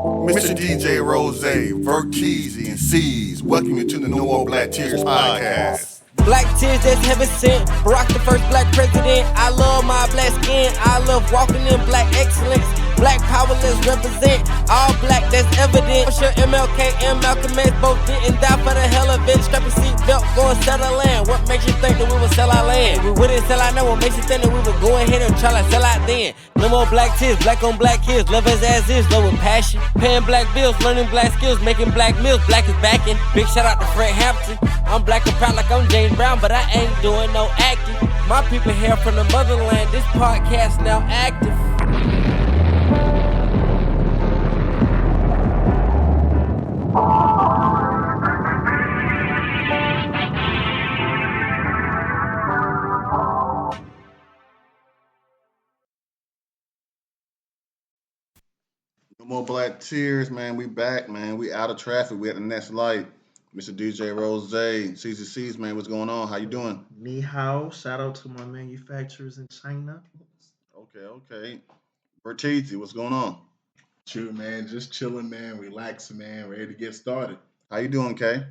Mr. DJ Rose, Verteezy, and C's. Welcome you to the No More Black Tears podcast. Black tears that's heaven sent. Barack the first black president. I love my black skin. I love walking in black excellence. Black power, let's represent. All black, that's evident. I'm sure MLK and Malcolm X both didn't die for the hell of it. Strap your seatbelt, go and settle land. What makes you think that we would sell our land? We wouldn't sell our land. What makes you think that we would go ahead and try to sell out then? No more black tears, black on black kids. Love us as is, love with passion. Paying black bills, learning black skills, making black meals. Black is backing. Big shout out to Fred Hampton. I'm black and proud like I'm James Brown, but I ain't doing no acting. My people here from the motherland. This podcast now active. No More Black Tears, man. We back, man. We out of traffic. We at the next light. Mr. DJ Rose, CCC's, man. What's going on? How you doing? Ni hao. Shout out to my manufacturers in China. Okay. Verteezy, what's going on? True, man. Just chilling, man. Relaxing, man. Ready to get started. How you doing, Kay?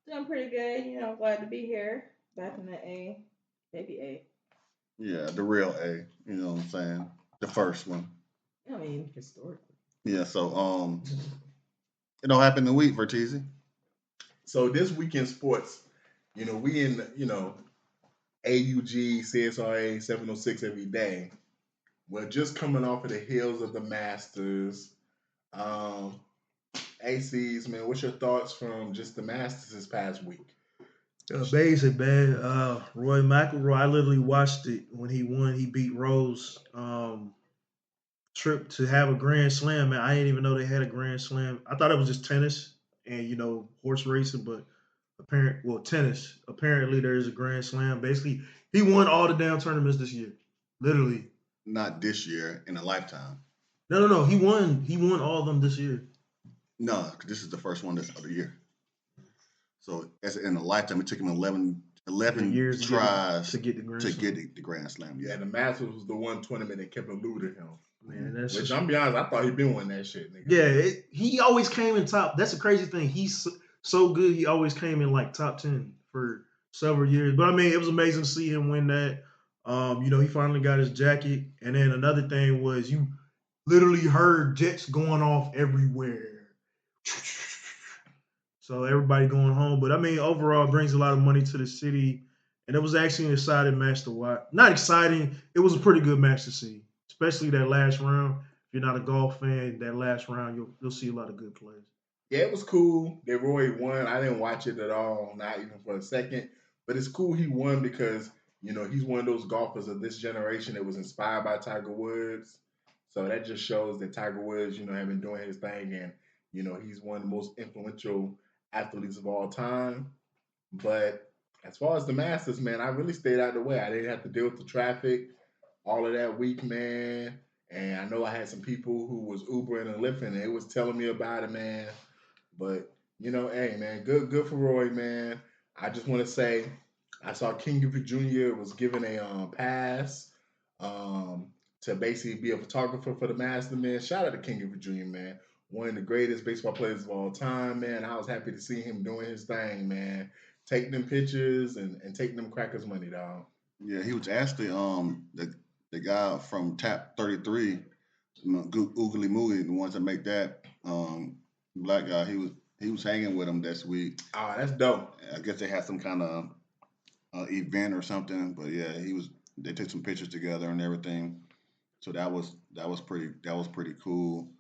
Doing pretty good. Glad to be here. Back in the A. Baby A. Yeah, the real A. You know what I'm saying? The first one. I mean, historically. Yeah, so, it all happened in the week, Verteezy. So this week in sports, we in, AUG, CSRA 706 every day. We're just coming off of the heels of the Masters. ACs, man, what's your thoughts from just the Masters this past week? Basic, man. Roy McIlroy, I literally watched it when he won. He beat Rose. Trip to have a Grand Slam, man. I didn't even know they had a Grand Slam. I thought it was just tennis and, horse racing, but tennis. Apparently there is a Grand Slam. Basically, he won all the damn tournaments this year. Literally. Not this year, in a lifetime. No. He won all of them this year. No, 'cause this is the first one this other year. So as in a lifetime, it took him 11 years tries to get the Grand Slam. Yeah, the Masters was the one tournament that kept eluding him. Man, that's Which I'm be honest, I thought he'd been winning that shit, nigga. Yeah, he always came in top. That's the crazy thing. He's so good. He always came in like top 10 for several years. But I mean, it was amazing to see him win that. He finally got his jacket. And then another thing was you literally heard jets going off everywhere. So everybody going home. But I mean, overall, it brings a lot of money to the city. And it was actually an exciting match to watch. Not exciting. It was a pretty good match to see. Especially that last round. If you're not a golf fan, that last round, you'll see a lot of good plays. Yeah, it was cool that Roy won. I didn't watch it at all, not even for a second. But it's cool he won because, he's one of those golfers of this generation that was inspired by Tiger Woods. So that just shows that Tiger Woods, have been doing his thing. And, he's one of the most influential athletes of all time. But as far as the Masters, man, I really stayed out of the way. I didn't have to deal with the traffic all of that week, man. And I know I had some people who was Ubering and Lyfting, and they was telling me about it, man. But, hey, man, good for Roy, man. I just want to say I saw King Griffey Jr. was given a pass to basically be a photographer for the Master, man. Shout out to King Griffey Jr., man. One of the greatest baseball players of all time, man. I was happy to see him doing his thing, man. Taking them pictures and taking them crackers money, dog. Yeah, he was actually the guy from Tap 33, Oogly Moogly, the ones that make that black guy. He was hanging with him this week. Oh, that's dope. I guess they had some kind of event or something, but yeah, they took some pictures together and everything. So that was pretty cool.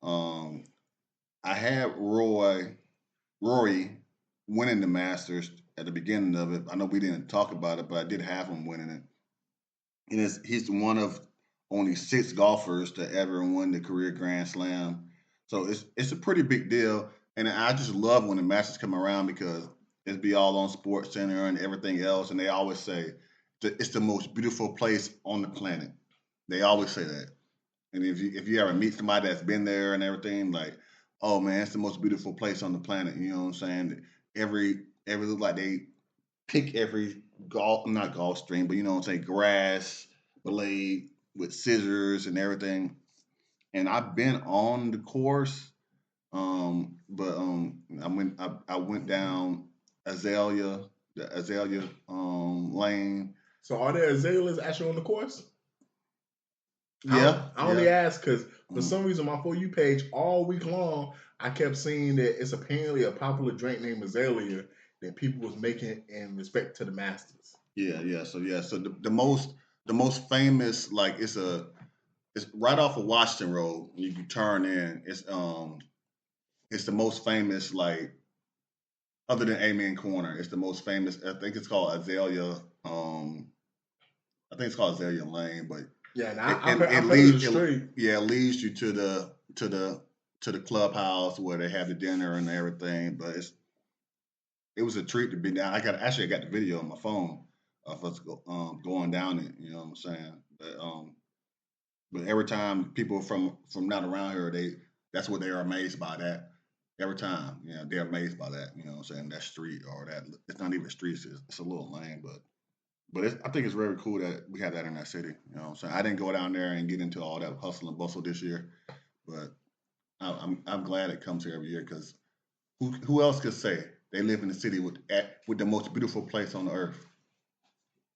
I had Rory winning the Masters at the beginning of it. I know we didn't talk about it, but I did have him winning it. And he's one of only 6 golfers to ever win the career Grand Slam. So it's a pretty big deal. And I just love when the Masters come around because it's be all on Sports Center and everything else. And they always say it's the most beautiful place on the planet. They always say that. And if you ever meet somebody that's been there and everything, like, oh man, it's the most beautiful place on the planet. You know what I'm saying? Every look like they pick every not golf stream, but you know what I'm saying, grass blade with scissors and everything. And I've been on the course, But I went down the Azalea lane. So are there azaleas actually on the course? Yeah, I only ask because for Mm. some reason my For You page all week long I kept seeing that it's apparently a popular drink named Azalea that people was making in respect to the Masters. Yeah. So the most famous, like, it's right off of Washington Road. You can turn in. It's the most famous, like, other than Amen Corner. It's the most famous. I think it's called Azalea. I think it's called Azalea Lane, but Yeah, and it I've heard leads of the street. it leads you to the clubhouse where they have the dinner and everything. But it was a treat to be down. I got the video on my phone of us going down it. You know what I'm saying? But every time people from not around here, that's what they are amazed by that. Every time, they're amazed by that. You know what I'm saying? That street, or that, it's not even a street. It's a little lane, but I think it's very cool that we have that in that city. You know what I'm saying? I didn't go down there and get into all that hustle and bustle this year, but I'm glad it comes here every year, because who else could say they live in the city with the most beautiful place on the earth?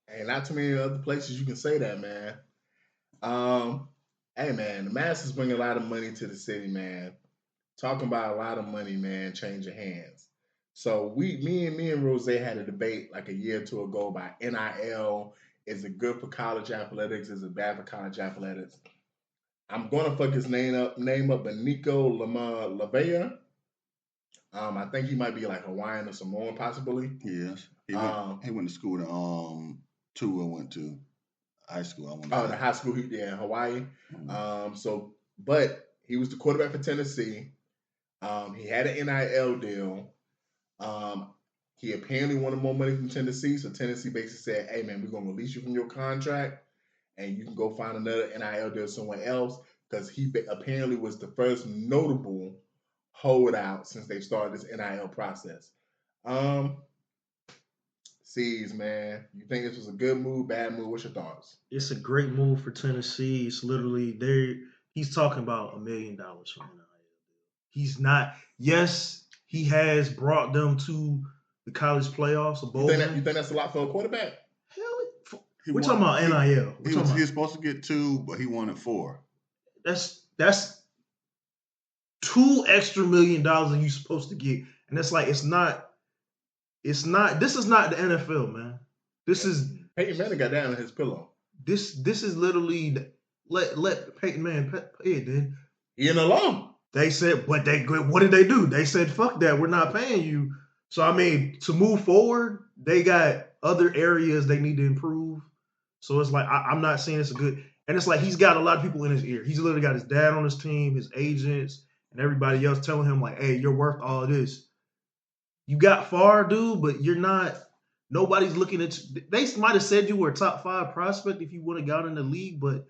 And not too many other places you can say that, man. Hey man, the Masters bring a lot of money to the city, man. Talking about a lot of money, man, changing hands. So me and Rose had a debate like a year or two ago about NIL. Is it good for college athletics? Is it bad for college athletics? I'm gonna fuck his name up, but Nico Lavea. I think he might be like Hawaiian or Samoan, possibly. Yes, he went to school I went to high school. I went. Oh, the high school, Hawaii. Mm-hmm. But he was the quarterback for Tennessee. He had an NIL deal. He apparently wanted more money from Tennessee, so Tennessee basically said, "Hey, man, we're gonna release you from your contract, and you can go find another NIL deal somewhere else." Because he apparently was the first notable holdout since they started this NIL process. C's, man, you think this was a good move, bad move? What's your thoughts? It's a great move for Tennessee. It's literally he's talking about $1 million from NIL. He's not. Yes, he has brought them to the college playoffs. You think that's a lot for a quarterback? Hell, we're talking about NIL. He was supposed to get 2, but he wanted 4. That's $2 extra million than you're supposed to get, and it's like it's not. This is not the NFL, man. This is Peyton Manning got down on his pillow. This is literally let Peyton Manning pay it. Then he an alum. They said, but what did they do? They said, fuck that, we're not paying you. So I mean, to move forward, they got other areas they need to improve. So it's like I'm not saying it's a good, and it's like he's got a lot of people in his ear. He's literally got his dad on his team, his agents, and everybody else telling him like, hey, you're worth all of this. You got far, dude, but you're not. Nobody's looking at you. They might have said you were a top 5 prospect if you would have got in the league, but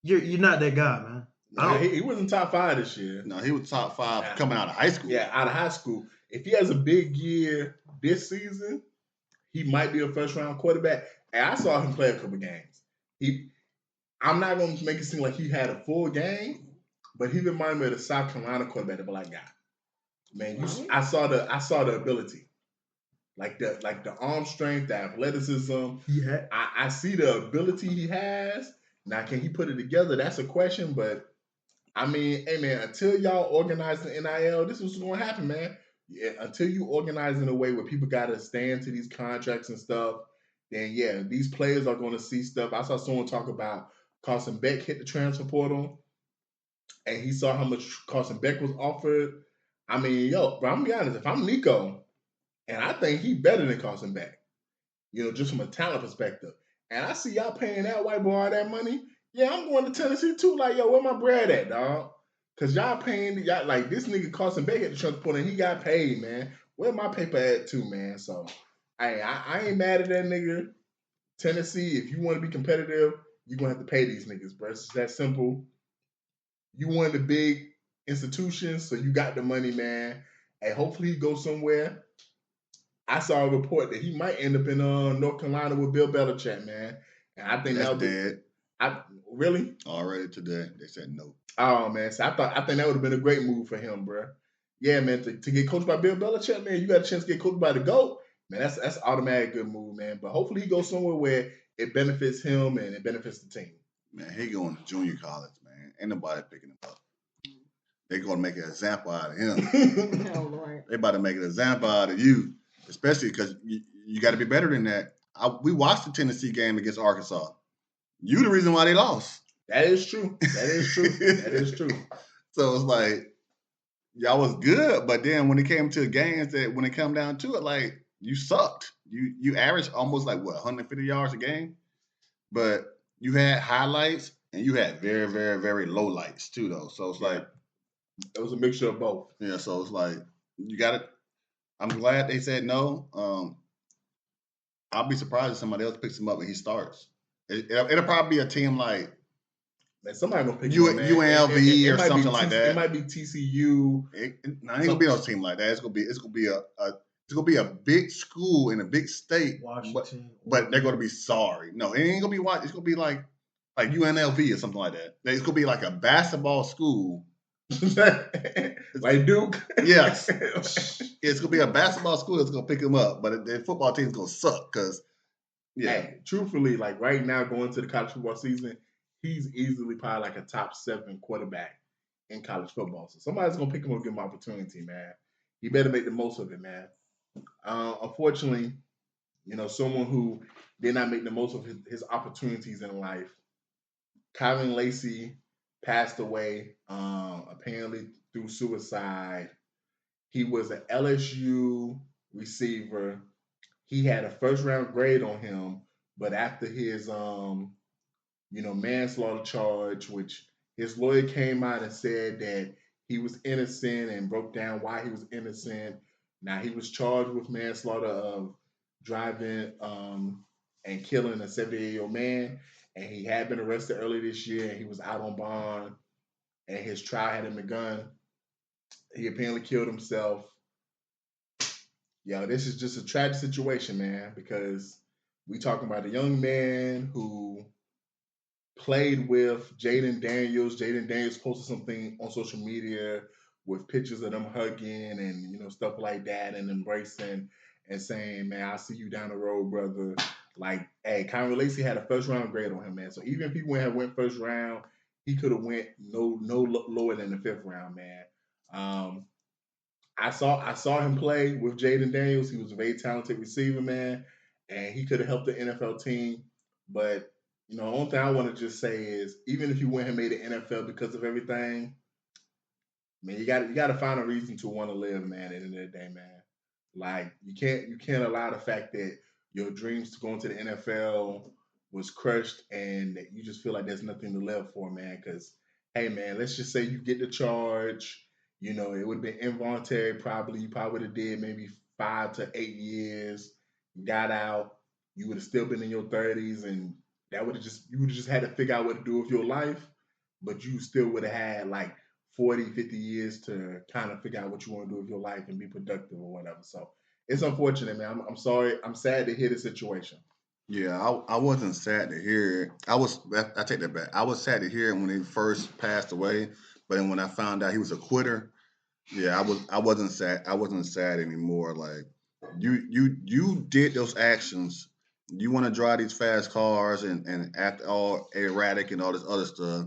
you're not that guy, man. No, he wasn't top 5 this year. No, he was top 5 coming out of high school. Yeah, out of high school. If he has a big year this season, he might be a first-round quarterback. And I saw him play a couple games. I'm not going to make it seem like he had a full game, but he reminded me of the South Carolina quarterback, the black guy. Man, I saw the ability, like the arm strength, the athleticism. Yeah, I see the ability he has. Now, can he put it together? That's a question. But I mean, hey man, until y'all organize the NIL, this is what's going to happen, man. Yeah, until you organize in a way where people got to stand to these contracts and stuff, then yeah, these players are going to see stuff. I saw someone talk about Carson Beck hit the transfer portal, and he saw how much Carson Beck was offered. I mean, bro, I'm gonna be honest. If I'm Nico, and I think he better than Carson Beck, just from a talent perspective, and I see y'all paying that white boy all that money, yeah, I'm going to Tennessee too. Like, where my bread at, dog? Because y'all paying, like this nigga Carson Beck at the transport, and he got paid, man. Where my paper at too, man? So, I ain't mad at that nigga. Tennessee, if you want to be competitive, you're gonna have to pay these niggas, bro. It's that simple. You one of the big institutions, so you got the money, man. And hopefully he goes somewhere. I saw a report that he might end up in North Carolina with Bill Belichick, man. And I think that's dead. Really? Already today, they said no. Oh man, so I think that would have been a great move for him, bro. yeah, man, to get coached by Bill Belichick, man, you got a chance to get coached by the GOAT, man. That's automatic good move, man. But hopefully he goes somewhere where it benefits him and it benefits the team. Man, he going to junior college, man. Ain't nobody picking him up. They going to make an example out of him. Oh, Lord. They about to make an example out of you, especially because you got to be better than that. We watched the Tennessee game against Arkansas. You the reason why they lost. That is true. That is true. That is true. So it's like, y'all was good, but then when it came to games when it come down to it, like, you sucked. You averaged almost like, 150 yards a game? But you had highlights and you had very, very, very low lights too, though. So it's like, it was a mixture of both. Yeah, so it's like, you got it. I'm glad they said no. I'll be surprised if somebody else picks him up and he starts. It'll probably be a team like, man, somebody gonna pick him up, man. UNLV or something like that. It might be TCU. It ain't gonna be no team like that. It's gonna be a big school in a big state. Washington, but they're gonna be sorry. No, it ain't gonna be Washington. It's gonna be like UNLV or something like that. It's gonna be like a basketball school. Like Duke. Yes. It's gonna be a basketball school that's gonna pick him up, but the football team's gonna suck because Hey, truthfully, like right now going to the college football season, he's easily probably like a top 7 quarterback in college football. So somebody's gonna pick him up and give him an opportunity, man. He better make the most of it, man. Unfortunately, someone who did not make the most of his opportunities in life, Kyren Lacy passed away, apparently through suicide. He was an LSU receiver. He had a first-round grade on him, but after his, manslaughter charge, which his lawyer came out and said that he was innocent and broke down why he was innocent. Now, he was charged with manslaughter of driving and killing a 78-year-old man, and he had been arrested earlier this year, and he was out on bond, and his trial hadn't begun. He apparently killed himself. Yo, this is just a tragic situation, man, because we talking about a young man who played with Jaden Daniels. Jaden Daniels posted something on social media with pictures of them hugging and, stuff like that and embracing and saying, man, I'll see you down the road, brother. Like, hey, Kyren Lacy had a first-round grade on him, man. So even if he went first round, he could have went no lower than the 5th round, man. I saw him play with Jaden Daniels. He was a very talented receiver, man, and he could have helped the NFL team. But, the only thing I want to just say is, even if he went and made the NFL because of everything, man, you got to find a reason to want to live, man, at the end of the day, man. Like, you can't allow the fact that your dreams to go into the NFL was crushed and that you just feel like there's nothing to live for, man. Because, hey, man, let's just say you get the charge. It would have been involuntary probably. You probably would have did maybe 5 to 8 years. You got out. You would have still been in your 30s, and you would have just had to figure out what to do with your life. But you still would have had like 40, 50 years to kind of figure out what you want to do with your life and be productive or whatever. So it's unfortunate, man. I'm sorry. I'm sad to hear the situation. Yeah, I wasn't sad to hear it. I take that back. I was sad to hear it when he first passed away. But then when I found out he was a quitter, yeah, I wasn't sad. I wasn't sad anymore. Like, you did those actions. You want to drive these fast cars and act all erratic and all this other stuff,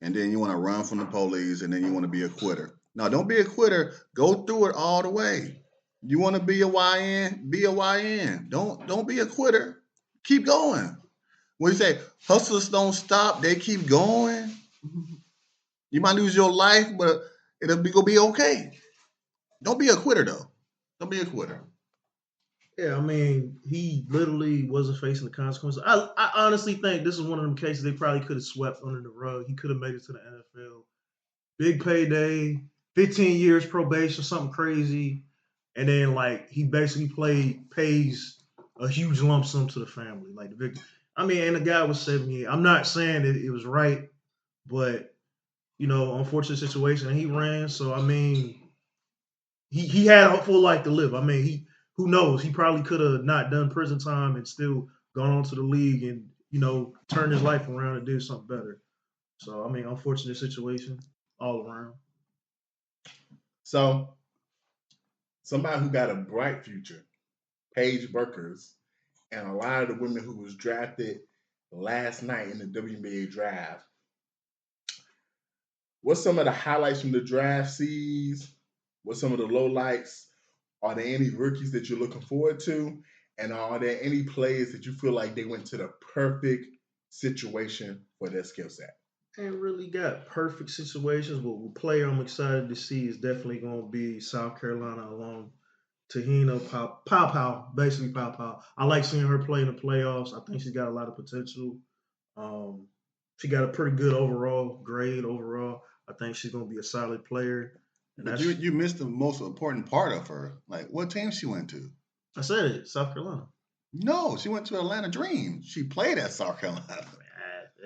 and then you want to run from the police, and then you want to be a quitter. No, don't be a quitter. Go through it all the way. You want to be a YN? Be a YN. Don't be a quitter. Keep going. When you say hustlers don't stop, they keep going. You might lose your life, but it'll gonna be okay. Don't be a quitter, though. Don't be a quitter. Yeah, I mean, he literally wasn't facing the consequences. I honestly think this is one of them cases they probably could have swept under the rug. He could have made it to the NFL. Big payday, 15 years probation, something crazy. And then, like, he basically pays a huge lump sum to the family. Like, the victim. I mean, and the guy was 78. I'm not saying that it was right, but unfortunate situation, and he ran. So I mean, he had a full life to live. I mean, who knows? He probably could have not done prison time and still gone on to the league and turned his life around and did something better. So I mean, unfortunate situation all around. So somebody who got a bright future, Paige Bueckers, and a lot of the women who was drafted last night in the WNBA draft. What's some of the highlights from the draft sees? What's some of the lowlights? Are there any rookies that you're looking forward to? And are there any players that you feel like they went to the perfect situation for their skill set? Ain't really got perfect situations, but the player I'm excited to see is definitely going to be South Carolina along Tahina Pow, basically Pow. I like seeing her play in the playoffs. I think she's got a lot of potential. She got a pretty good grade overall. I think she's going to be a solid player. But you missed the most important part of her. Like, what team she went to? I said it, South Carolina. No, she went to Atlanta Dream. She played at South Carolina.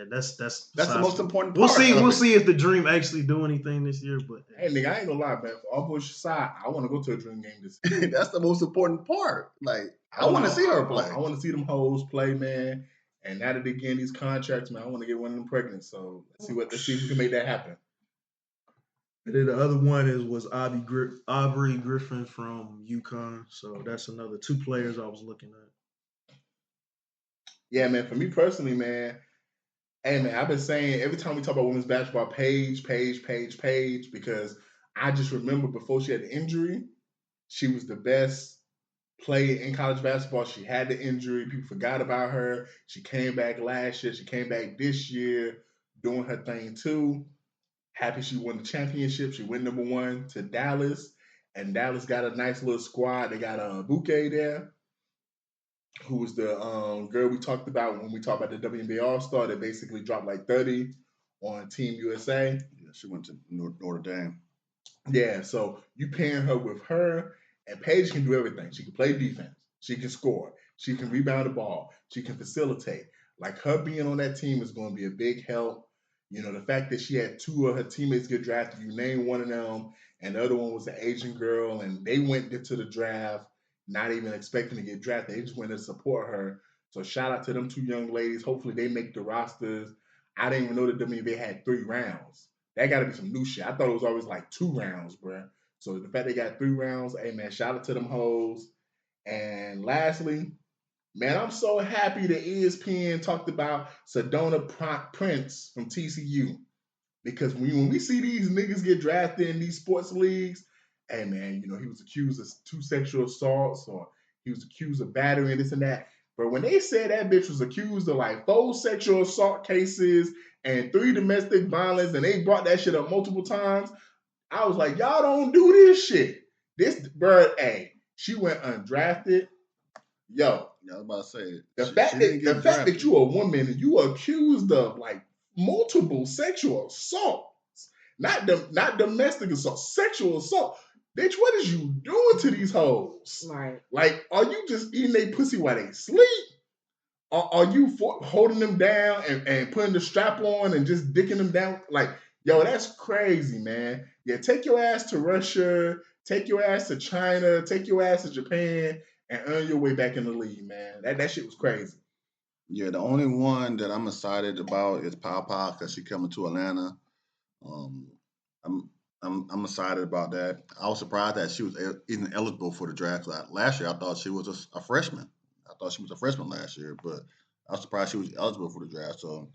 That's the most important part. We'll see if the Dream actually do anything this year. But hey, nigga, I ain't gonna lie, man. For all bullshit aside, I want to go to a Dream game this year. That's the most important part. Like, I want to see her play. I want to see them hoes play, man. And now that they're getting these contracts, man, I want to get one of them pregnant. So let's see if we can make that happen. And then the other one was Aubrey Griffin from UConn. So that's another 2 players I was looking at. Yeah, man. For me personally, man. Hey, man, I've been saying every time we talk about women's basketball, Paige, because I just remember before she had the injury, she was the best player in college basketball. She had the injury. People forgot about her. She came back last year. She came back this year doing her thing too. Happy she won the championship. She went number 1 to Dallas, and Dallas got a nice little squad. They got a Bouquet there, who was the girl we talked about when we talked about the WNBA All-Star that basically dropped like 30 on Team USA. Yeah, she went to Notre Dame. Yeah, so you pairing her with her, and Paige can do everything. She can play defense. She can score. She can rebound the ball. She can facilitate. Like, her being on that team is going to be a big help. You know, the fact that she had 2 of her teammates get drafted, you named one of them, and the other one was an Asian girl, and they went into the draft not even expecting to get drafted. They just went to support her. So shout out to them 2 young ladies. Hopefully they make the rosters. I didn't even know the WNBA had 3 rounds. That got to be some new shit. I thought it was always like 2 rounds, bro. So the fact they got 3 rounds, hey, man, shout out to them hoes. And lastly, man, I'm so happy that ESPN talked about Sedona Prince from TCU. Because when we see these niggas get drafted in these sports leagues, hey, man, you know, he was accused of 2 sexual assaults, or he was accused of battery and this and that. But when they said that bitch was accused of like 4 sexual assault cases and 3 domestic violence, and they brought that shit up multiple times, I was like, y'all don't do this shit. This bird, hey, she went undrafted. Yo, I was about to say the fact that you a woman and you are accused of like multiple sexual assaults, not domestic assault, sexual assault. Bitch, what is you doing to these hoes? Right. Like, are you just eating their pussy while they sleep? Or are you holding them down and putting the strap on and just dicking them down? Like, yo, that's crazy, man. Yeah, take your ass to Russia, take your ass to China, take your ass to Japan, and earn your way back in the league, man. That shit was crazy. Yeah, the only one that I'm excited about is Pow because she's coming to Atlanta. I'm excited about that. I was surprised that she was even eligible for the draft. Last year, I thought she was a freshman. I thought she was a freshman last year, but I was surprised she was eligible for the draft. So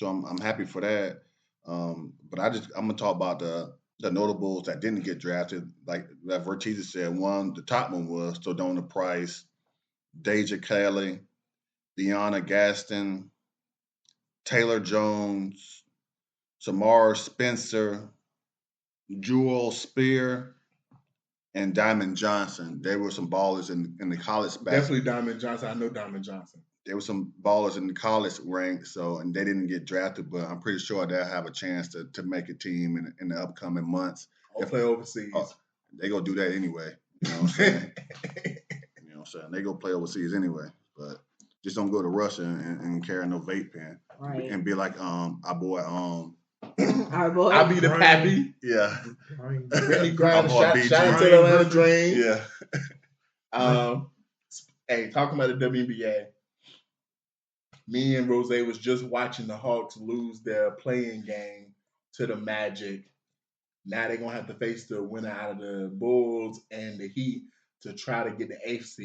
I'm happy for that. But I'm gonna talk about the notables that didn't get drafted. Like that Vertiza said, the top one was Sedona Price, Deja Kelly, Deanna Gaston, Taylor Jones, Samara Spencer, Jewel Spear, and Diamond Johnson. They were some ballers in the college basketball. Definitely Diamond Johnson. I know Diamond Johnson. There were some ballers in the college ranks, and they didn't get drafted, but I'm pretty sure they'll have a chance to make a team in the upcoming months. Or play overseas. They go do that anyway. You know what I'm saying? You know what I'm saying? They go play overseas anyway, but just don't go to Russia and carry no vape pen. Right. And be like our boy Our boy. I'll be the pappy. Yeah. Brittany Griner, shout out to the Atlanta Dream. Yeah. Hey, talking about the WNBA, me and Rose was just watching the Hawks lose their play-in game to the Magic. Now they're gonna have to face the winner out of the Bulls and the Heat to try to get the eighth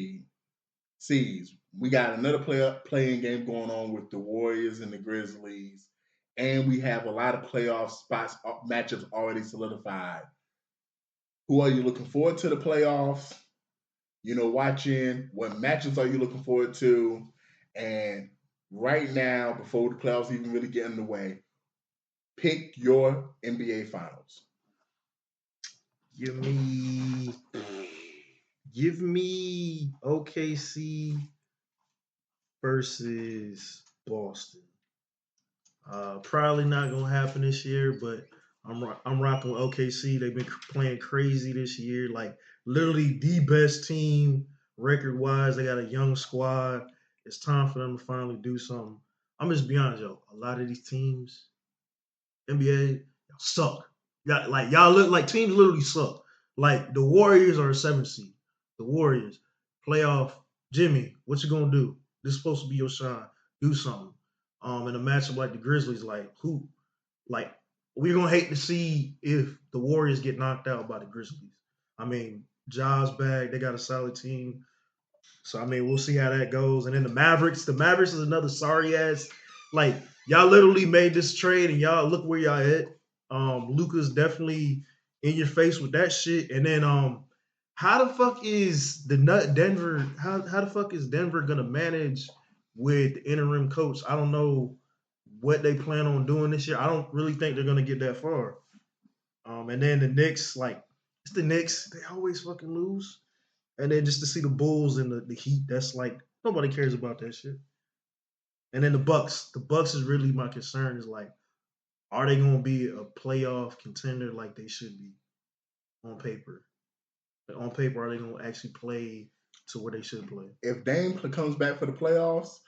seeds. We got another playing game going on with the Warriors and the Grizzlies, and we have a lot of playoff spots matchups already solidified. Who are you looking forward to the playoffs? Watching what matchups are you looking forward to? And right now, before the playoffs even really get underway, pick your NBA finals. Give me OKC versus Boston. Probably not gonna happen this year, but I'm rocking with OKC. They've been playing crazy this year, like literally the best team record wise. They got a young squad. It's time for them to finally do something. I'm just be honest, yo. A lot of these teams, NBA, suck. Y'all look like teams literally suck. Like the Warriors are a 7th seed. The Warriors playoff. Jimmy, what you gonna do? This is supposed to be your shine. Do something. In a matchup like the Grizzlies, we're gonna hate to see if the Warriors get knocked out by the Grizzlies. I mean, Ja's back. They got a solid team. So I mean, we'll see how that goes. And then the Mavericks. The Mavericks is another sorry ass. Like y'all literally made this trade, and y'all look where y'all at. Luka's definitely in your face with that shit. And then how the fuck is Denver? How the fuck is Denver gonna manage with the interim coach? I don't know what they plan on doing this year. I don't really think they're gonna get that far. And then the Knicks, it's the Knicks. They always fucking lose. And then just to see the Bulls and the Heat, that's like nobody cares about that shit. And then the Bucks. The Bucks is really my concern. Is like, are they gonna be a playoff contender like they should be on paper? Like, on paper, are they gonna actually play to where they should play? If Dame comes back for the playoffs,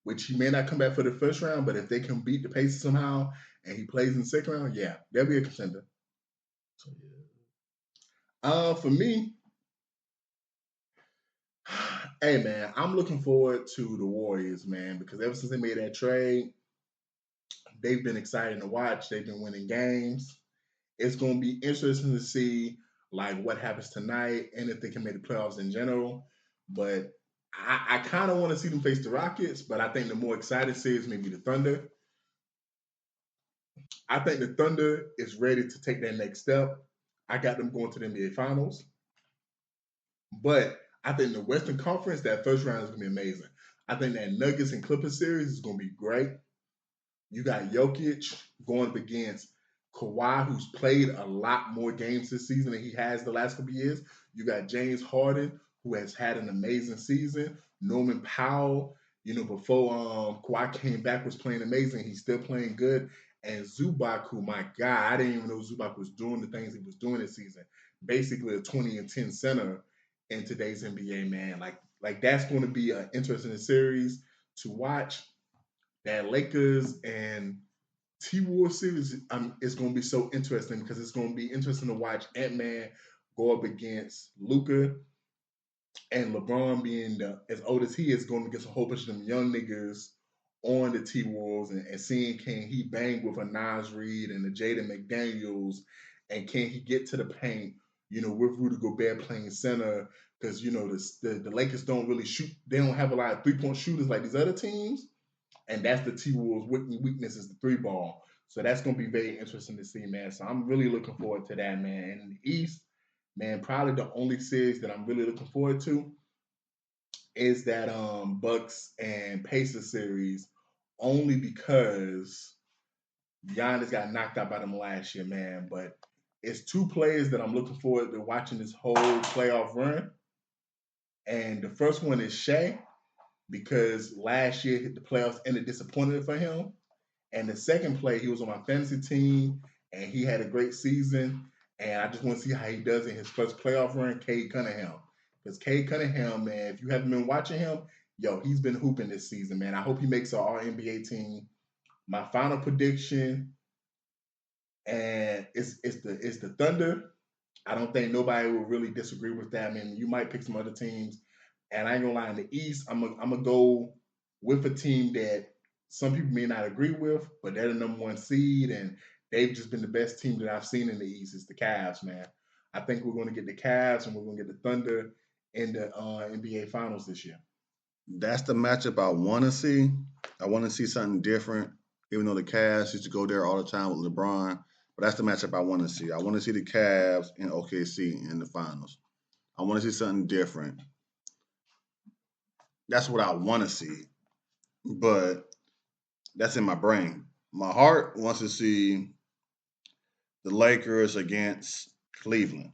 which he may not come back for the first round, but if they can beat the Pacers somehow and he plays in the second round, yeah, they'll be a contender. So yeah. For me, hey man, I'm looking forward to the Warriors, man, because ever since they made that trade, they've been exciting to watch. They've been winning games. It's going to be interesting to see like what happens tonight and if they can make the playoffs in general. But I kind of want to see them face the Rockets, but I think the more exciting series may be the Thunder. I think the Thunder is ready to take that next step. I got them going to the NBA Finals. But I think the Western Conference, that first round is going to be amazing. I think that Nuggets and Clippers series is going to be great. You got Jokic going up against Kawhi, who's played a lot more games this season than he has the last couple of years. You got James Harden, who has had an amazing season. Norman Powell, before Kawhi came back, was playing amazing. He's still playing good. And Zubac, who, my God, I didn't even know Zubac was doing the things he was doing this season. Basically a 20-10 center in today's NBA, man. Like that's going to be an interesting series to watch. That Lakers and T-Wolves series is going to be so interesting because it's going to be interesting to watch Ant-Man go up against Luka, and LeBron being as old as he is going against a whole bunch of them young niggas on the T-Wolves and seeing can he bang with a Nas Reed and a Jaden McDaniels, and can he get to the paint, with Rudy Gobert playing center, because, the Lakers don't really shoot. They don't have a lot of three-point shooters like these other teams. And that's the T-Wolves' weakness is the three ball. So that's going to be very interesting to see, man. So I'm really looking forward to that, man. And in the East, man, probably the only series that I'm really looking forward to is that Bucks and Pacers series, only because Giannis got knocked out by them last year, man. But it's two players that I'm looking forward to watching this whole playoff run. And the first one is Shea, because last year the playoffs ended disappointed for him. And the second play, he was on my fantasy team, and he had a great season. And I just want to see how he does in his first playoff run, Cade Cunningham. Because Cade Cunningham, man, if you haven't been watching him, he's been hooping this season, man. I hope he makes an All-NBA team. My final prediction, and it's the Thunder. I don't think nobody will really disagree with that. I mean, you might pick some other teams. And I ain't gonna lie, in the East, I'm gonna go with a team that some people may not agree with, but they're the number one seed and they've just been the best team that I've seen in the East. It's the Cavs, man. I think we're going to get the Cavs and we're going to get the Thunder in the NBA Finals this year. That's the matchup I want to see. I want to see something different, even though the Cavs used to go there all the time with LeBron. But that's the matchup I want to see. I want to see the Cavs and OKC in the finals. I want to see something different. That's what I want to see. But that's in my brain. My heart wants to see the Lakers against Cleveland.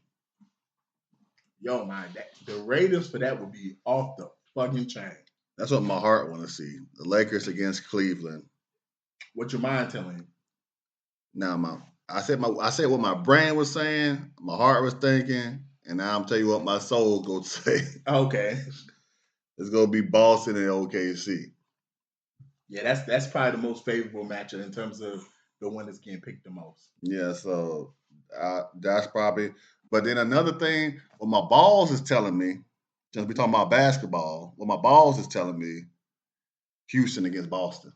Yo, man, the Raiders for that would be off the fucking chain. That's what my heart want to see. The Lakers against Cleveland. What your mind telling you? Now, I said what my brain was saying, my heart was thinking, and now I'm telling you what my soul going to say. Okay. It's going to be Boston and OKC. Yeah, that's probably the most favorable matchup in terms of the one that's getting picked the most. Yeah, so that's probably. But then another thing, what my balls is telling me, since we talking about basketball, what my balls is telling me, Houston against Boston.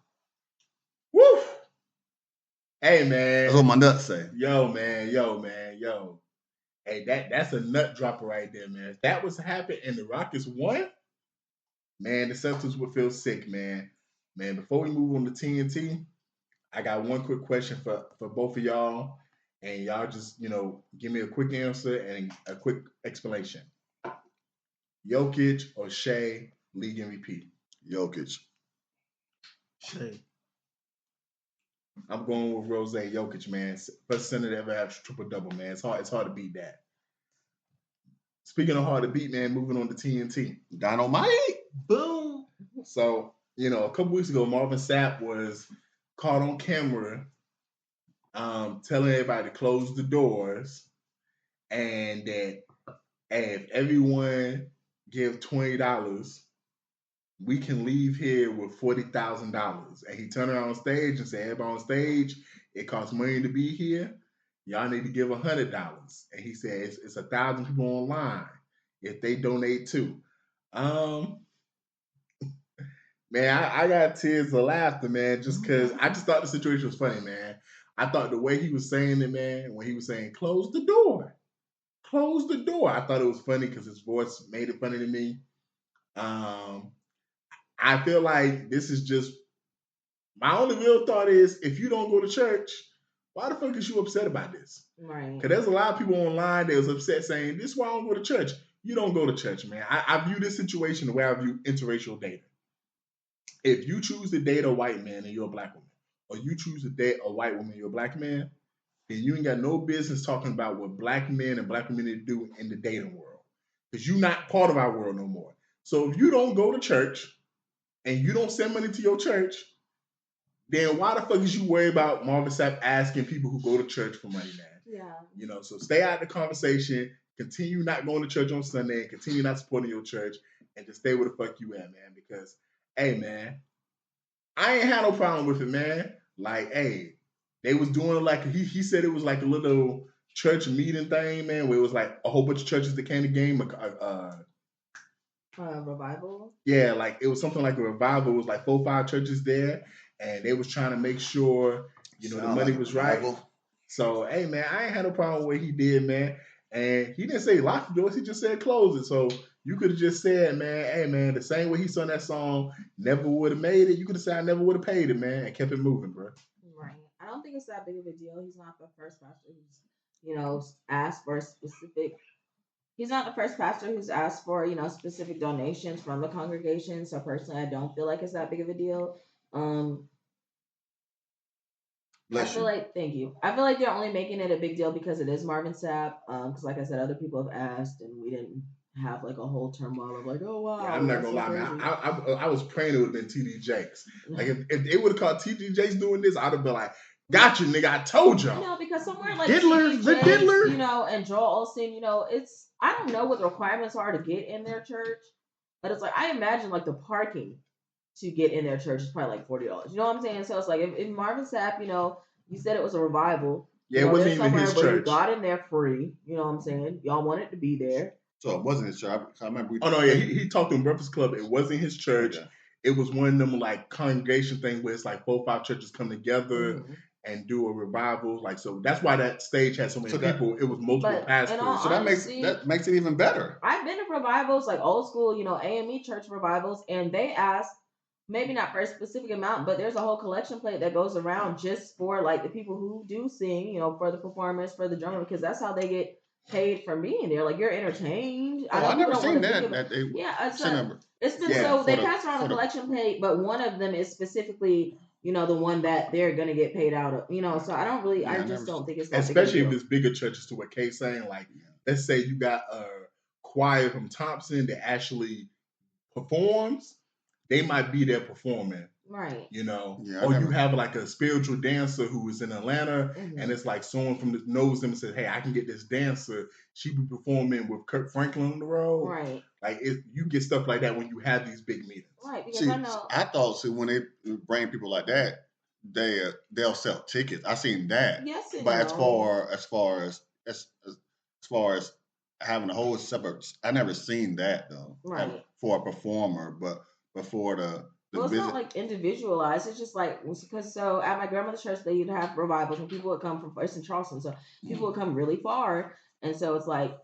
Woo! Hey, man. That's what my nuts say. Yo. Hey, that's a nut dropper right there, man. If that was to happen and the Rockets won, man, the Celtics would feel sick, man. Man, before we move on to TNT, I got one quick question for both of y'all. And y'all just, give me a quick answer and a quick explanation. Jokic or Shea, league MVP? Jokic. Shea. I'm going with Rose Jokic, man. First center to ever have triple-double, man. It's hard to beat that. Speaking of hard to beat, man, moving on to TNT. Dynamite. Boom. So, a couple weeks ago, Marvin Sapp was caught on camera telling everybody to close the doors and that if everyone give $20, we can leave here with $40,000. And he turned around on stage and said, everybody on stage, it costs money to be here. Y'all need to give $100. And he said, it's 1,000 people online if they donate too. Man, I got tears of laughter, man, just because I just thought the situation was funny, man. I thought the way he was saying it, man, when he was saying, close the door, I thought it was funny because his voice made it funny to me. I feel like this is just, my only real thought is, if you don't go to church, why the fuck is you upset about this? Right. Because there's a lot of people online that was upset saying, this is why I don't go to church. You don't go to church, man. I view this situation the way I view interracial dating. If you choose to date a white man and you're a black woman, or you choose to date a white woman and you're a black man, then you ain't got no business talking about what black men and black women need to do in the dating world. Because you're not part of our world no more. So if you don't go to church and you don't send money to your church, then why the fuck is you worried about Marvin Sapp asking people who go to church for money, man? Yeah. So stay out of the conversation, continue not going to church on Sunday, and continue not supporting your church, and just stay where the fuck you at, man. Because, hey, man, I ain't had no problem with it, man. Like, hey, they was doing it like, he said it was like a little church meeting thing, man, where it was like a whole bunch of churches that came to game. Revival? Yeah, like it was something like a revival. It was like 4 or 5 churches there, and they was trying to make sure, the money was right. So, hey, man, I ain't had no problem with what he did, man. And he didn't say lock the doors. He just said close it. So you could have just said, man, hey, man, the same way he sung that song, never would have made it. You could have said, I never would have paid it, man, and kept it moving, bro. Right. I don't think it's that big of a deal. He's not the first pastor who's, asked for a specific. He's not the first pastor who's asked for, specific donations from the congregation. So personally, I don't feel like it's that big of a deal. Thank you. I feel like they're only making it a big deal because it is Marvin Sapp. Because like I said, other people have asked, and we didn't have like a whole turmoil of like, oh wow. Yeah, I'm not gonna lie, man. I was praying it would have been TD Jakes. Like if they would have called TD Jakes doing this, I'd have been like, got you, nigga. I told y'all. Because somewhere like Diddler, TD Jakes, Diddler, and Joel Osteen, it's, I don't know what the requirements are to get in their church, but it's like I imagine like the parking to get in their church is probably like $40. You know what I'm saying? So it's like if Marvin Sapp, you said it was a revival. Yeah, it wasn't even his church. You got in there free. You know what I'm saying? Y'all wanted to be there. So it wasn't his church. I remember. He talked in Breakfast Club. It wasn't his church. Okay. It was one of them like congregation things where it's like 4 or 5 churches come together, and do a revival. Like, so that's why that stage had so many people. It was multiple pastors. So that makes it even better. I've been to revivals, like old school, AME church revivals, and they ask, maybe not for a specific amount, but there's a whole collection plate that goes around just for like the people who do sing, for the performers, for the drummer, because that's how they get paid for being there. Like, you're entertained. I've never seen that. It's been so they pass around the collection plate, but one of them is specifically, the one that they're gonna get paid out of. So I don't really, I just don't think it's that especially if it's bigger churches, to what Kay's saying. Like, let's say you got a choir from Thompson that actually performs. They might be there performing, right? You have like a spiritual dancer who is in Atlanta, and it's like someone knows them and says, "Hey, I can get this dancer. She be performing with Kirk Franklin on the road." Right. Like, you get stuff like that when you have these big meetings. Right. Because I thought when they bring people like that, they'll sell tickets. I seen that. Yes, but as far as having a whole separate, I never seen that though. Right. For a performer, but before the it's not like individualized. It's just like, because at my grandmother's church, they would have revivals and people would come from, it's in Charleston, so people would come really far, and so it's like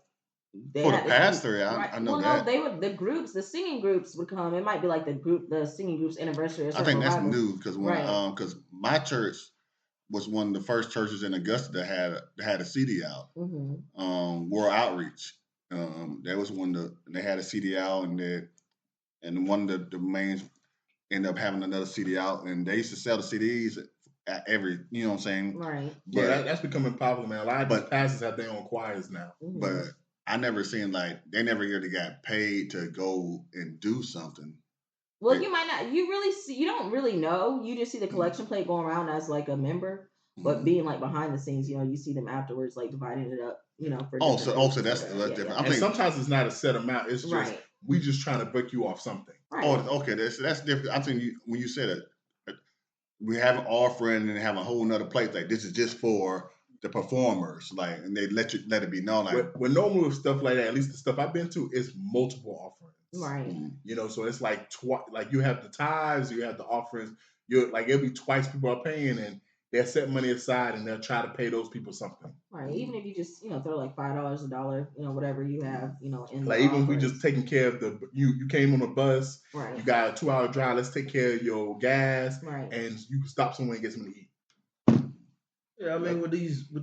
for the pastor. I know that. No, the singing groups would come. It might be like the singing group's anniversary. I think that's new because because my church was one of the first churches in Augusta that had a CD out. World Outreach. That was when they had a CD out, and one of the main ended up having another CD out, and they used to sell the CDs at every, you know what I'm saying? Right. But that's becoming popular, man. A lot of these pastors have their own choirs now. But I never seen, like, they never really got paid to go and do something. Well, you might not. You don't really know. You just see the collection plate going around as like a member, but being like behind the scenes, you see them afterwards, like dividing it up, for. So that's different. I think sometimes it's not a set amount. It's just we just trying to break you off something. Right. Oh, okay. That's different. I think when you said it, we have an offering and have a whole nother plate. Like, this is just for the performers, like, and they let it be known. Like, when normally with stuff like that, at least the stuff I've been to, is multiple offerings. Right. So it's like like you have the tithes, you have the offerings. You're like, it'll be twice people are paying, and they'll set money aside and they'll try to pay those people something. Right. Even if you just throw like $5, $1, whatever you have, in like, even if we just taking care of you came on a bus, right? You got a 2-hour drive. Let's take care of your gas, right? And you can stop somewhere and get something to eat. Yeah, I mean, with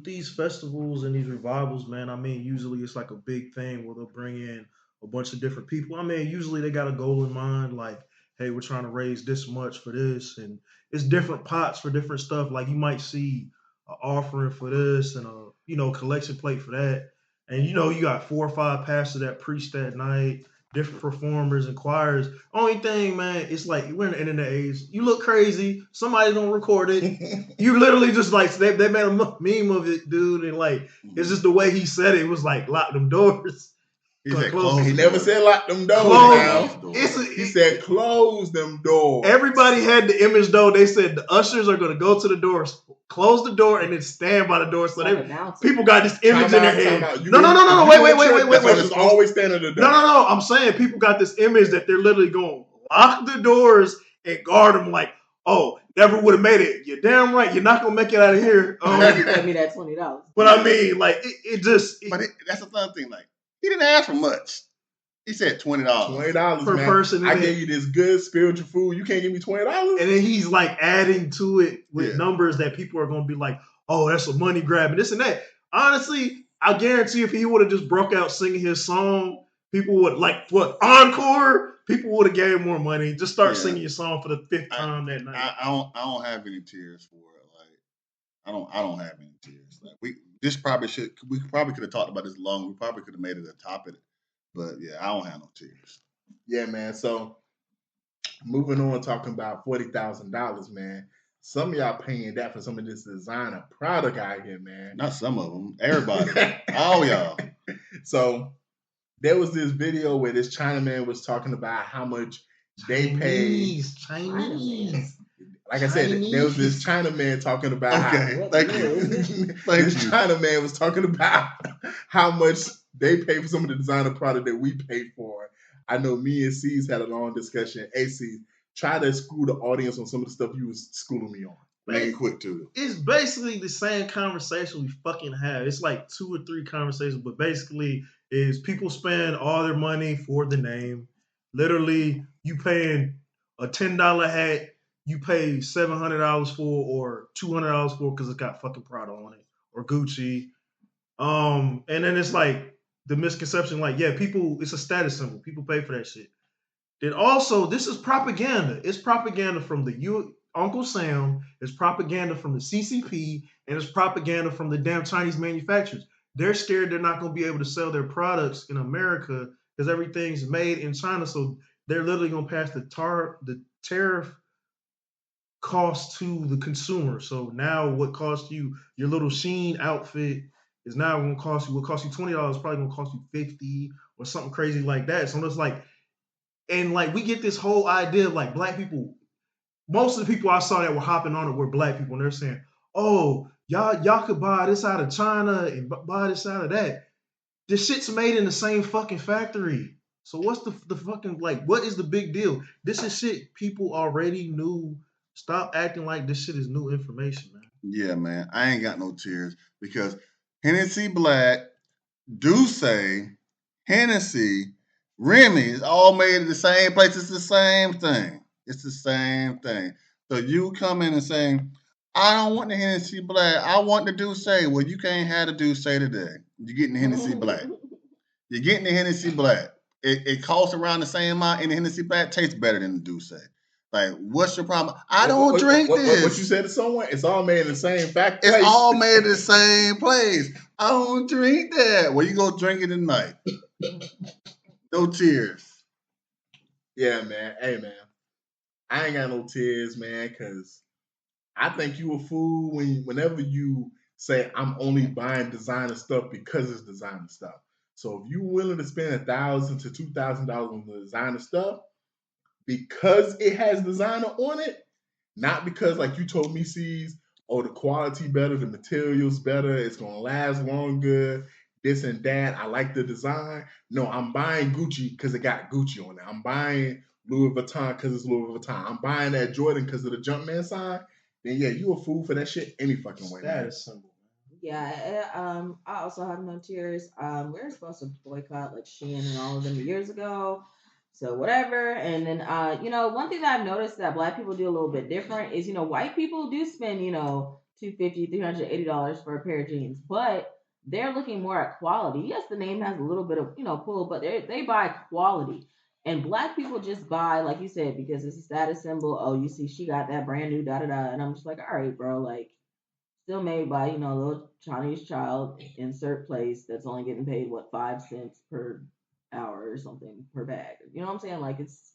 these festivals and these revivals, man, I mean, usually it's like a big thing where they'll bring in a bunch of different people. I mean, usually they got a goal in mind, like, hey, we're trying to raise this much for this, and it's different pots for different stuff. Like, you might see an offering for this and a collection plate for that, and you got 4 or 5 pastors that preach that night, different performers and choirs. Only thing, man, it's like, we're in the internet age. You look crazy, somebody's gonna record it. You literally just like, they made a meme of it, dude, and like, it's just the way he said it. It was like, lock them doors. He said close. He never said lock them doors. He said close them doors. Everybody had the image though. They said the ushers are gonna go to the doors, close the door, and then stand by the door. So people got this image in their head. No. Wait. Just always stand at the door. No. I'm saying people got this image that they're literally going to lock the doors and guard them. Like, oh, never would have made it. You're damn right. You're not gonna make it out of here. You gave me that $20. But I mean, like, it just. But that's another thing. Like, he didn't ask for much. He said $20. $20 per person. I gave you this good spiritual food. You can't give me $20. And then he's like adding to it with numbers that people are going to be like, oh, that's a money grab and this and that. Honestly, I guarantee if he would have just broke out singing his song, people would encore. People would have gave him more money. Just start singing your song for the 5th time that night. I don't have any tears for it. Like, I don't have any tears. Like, we probably could have talked about this long. We probably could have made it a topic. But yeah, I don't have no tears. Yeah, man. So moving on, talking about $40,000, man. Some of y'all paying that for some of this designer product out here, man. Not some of them. Everybody. All y'all. So there was this video where this Chinaman was talking about how much they paid. Chinese. Like I said, there was this Chinaman talking about Thank you. This Chinaman was talking about how much they pay for some of the designer product that we paid for. I know me and C's had a long discussion. AC, try to school the audience on some of the stuff you was schooling me on. Make it quick too. It's basically the same conversation we fucking have. It's like 2 or 3 conversations, but basically is people spend all their money for the name. Literally, you paying a $10 hat, you pay $700 for or $200 for because it's got fucking Prada on it or Gucci. And then it's like the misconception, like, yeah, people, it's a status symbol. People pay for that shit. Then also, this is propaganda. It's propaganda from the Uncle Sam. It's propaganda from the CCP, and it's propaganda from the damn Chinese manufacturers. They're scared they're not going to be able to sell their products in America because everything's made in China. So they're literally going to pass the tariff cost to the consumer. So now what cost you your little Sheen outfit is now going to cost you what cost you $20, probably going to cost you $50 or something crazy like that. So it's like, and like we get this whole idea of like black people. Most of the people I saw that were hopping on it were black people, and they're saying, "Oh, y'all could buy this out of China and buy this out of that. This shit's made in the same fucking factory. So what's the fucking like? What is the big deal? This is shit people already knew. Stop acting like this shit is new information, man." Yeah, man. I ain't got no tears because Hennessy Black, Douce, Hennessy, Remy is all made in the same place. It's the same thing. It's the same thing. So you come in and saying, I don't want the Hennessy Black. I want the Douce. Well, you can't have the Douce today. You're getting the Hennessy Black. You're getting the Hennessy Black. It costs around the same amount, and the Hennessy Black tastes better than the Douce. Like, what's your problem? I don't drink this. What you said to someone? It's all made in the same factory. It's all made in the same place. I don't drink that. Well, you go drink it tonight. No tears. Yeah, man. Hey, man. I ain't got no tears, man, because I think you a fool whenever you say I'm only buying designer stuff because it's designer stuff. So if you're willing to spend $1,000 to $2,000 on the designer stuff because it has designer on it, not because like you told me, C's, oh, the quality better, the material's better, it's gonna last longer, this and that. I like the design. No, I'm buying Gucci because it got Gucci on it. I'm buying Louis Vuitton because it's Louis Vuitton. I'm buying that Jordan because of the Jumpman sign. Then yeah, you a fool for that shit any fucking way. That is simple. Yeah, I also have no tears. We were supposed to boycott like Shein and all of them years ago. So whatever. And then one thing that I've noticed that black people do a little bit different is, white people do spend, $250, $380 for a pair of jeans, but they're looking more at quality. Yes, the name has a little bit of, pull, but they buy quality. And black people just buy, like you said, because it's a status symbol. Oh, you see, she got that brand new da-da-da. And I'm just like, all right, bro, like, still made by, a little Chinese child, insert place that's only getting paid, 5 cents per hour or something per bag. You know what I'm saying? Like, it's,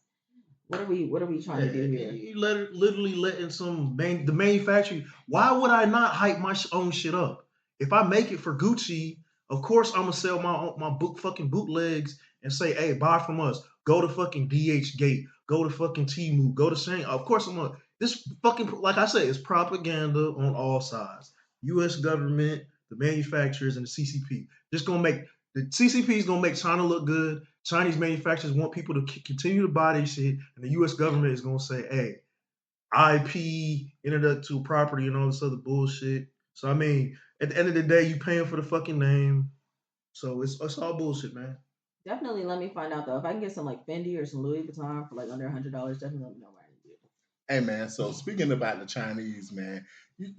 what are we trying to do here? You literally letting the manufacturer. Why would I not hype my own shit up? If I make it for Gucci, of course I'm gonna sell my fucking bootlegs and say, hey, buy from us. Go to fucking DH Gate. Go to fucking Temu. Go to Shane. Of course I'm gonna. This fucking, like I said, it's propaganda on all sides. U.S. government, the manufacturers, and the CCP. Just gonna make the CCP is gonna make China look good. Chinese manufacturers want people to continue to buy their shit, and the U.S. government is gonna say, "Hey, IP, intellectual property, and all this other bullshit." So I mean, at the end of the day, you paying for the fucking name, so it's all bullshit, man. Definitely, let me find out though. If I can get some like Fendi or some Louis Vuitton for like under $100, definitely let me know where I can do it. Hey man, so speaking about the Chinese, man, you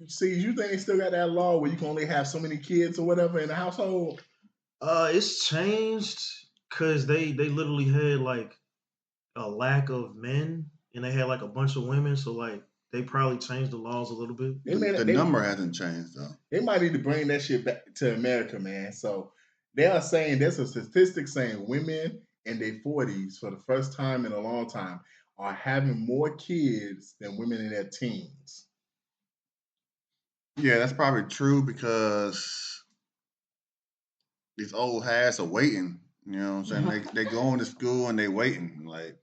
think they still got that law where you can only have so many kids or whatever in the household? It's changed because they literally had like a lack of men and they had like a bunch of women, so like they probably changed the laws a little bit. The number hasn't changed though. They might need to bring that shit back to America, man. So they are saying there's a statistic saying women in their 40s for the first time in a long time are having more kids than women in their teens. Yeah, that's probably true because these old hats are waiting. You know what I'm saying? They going to school and they waiting. Like,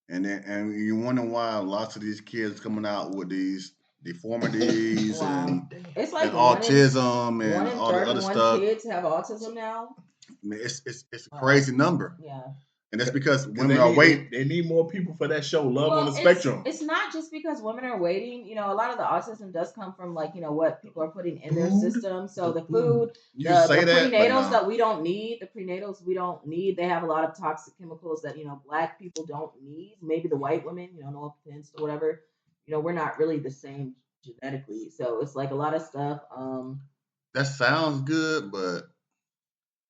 and you wonder why lots of these kids coming out with these deformities and it's like autism and all the other stuff. Kids have autism now. I mean, it's a crazy number. Yeah. And that's because 'Cause women are waiting. They need more people for that show, Love on the Spectrum. It's not just because women are waiting. You know, a lot of the autism does come from like, you know, what people are putting in their system. So the food, the prenatals that we don't need, they have a lot of toxic chemicals that, you know, black people don't need. Maybe the white women, you know, no offense or whatever. You know, we're not really the same genetically. So it's like a lot of stuff. That sounds good, but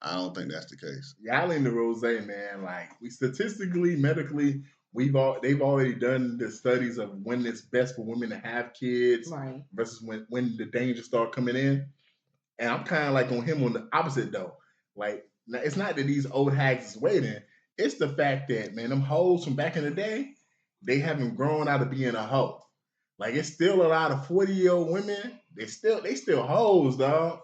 I don't think that's the case. Y'all in the rose, man. Like, we statistically, medically, they've already done the studies of when it's best for women to have kids versus when the dangers start coming in. And I'm kind of like on him on the opposite though. Like, it's not that these old hags is waiting. It's the fact that, man, them hoes from back in the day, they haven't grown out of being a hoe. Like, it's still a lot of 40-year-old women. They still hoes, dog.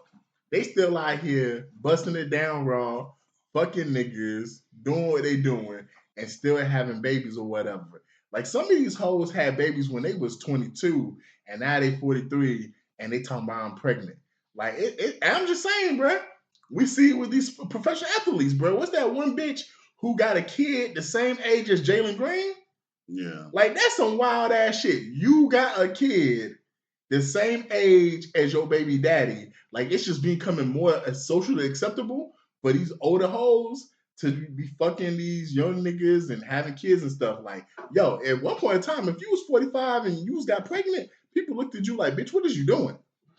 They still out here busting it down raw, fucking niggas, doing what they doing, and still having babies or whatever. Like, some of these hoes had babies when they was 22, and now they 43, and they talking about I'm pregnant. Like, I'm just saying, bro. We see it with these professional athletes, bro. What's that one bitch who got a kid the same age as Jalen Green? Yeah. Like, that's some wild ass shit. You got a kid the same age as your baby daddy. Like, it's just becoming more socially acceptable for these older hoes to be fucking these young niggas and having kids and stuff. Like, yo, at one point in time, if you was 45 and you got pregnant, people looked at you like, bitch, what is you doing?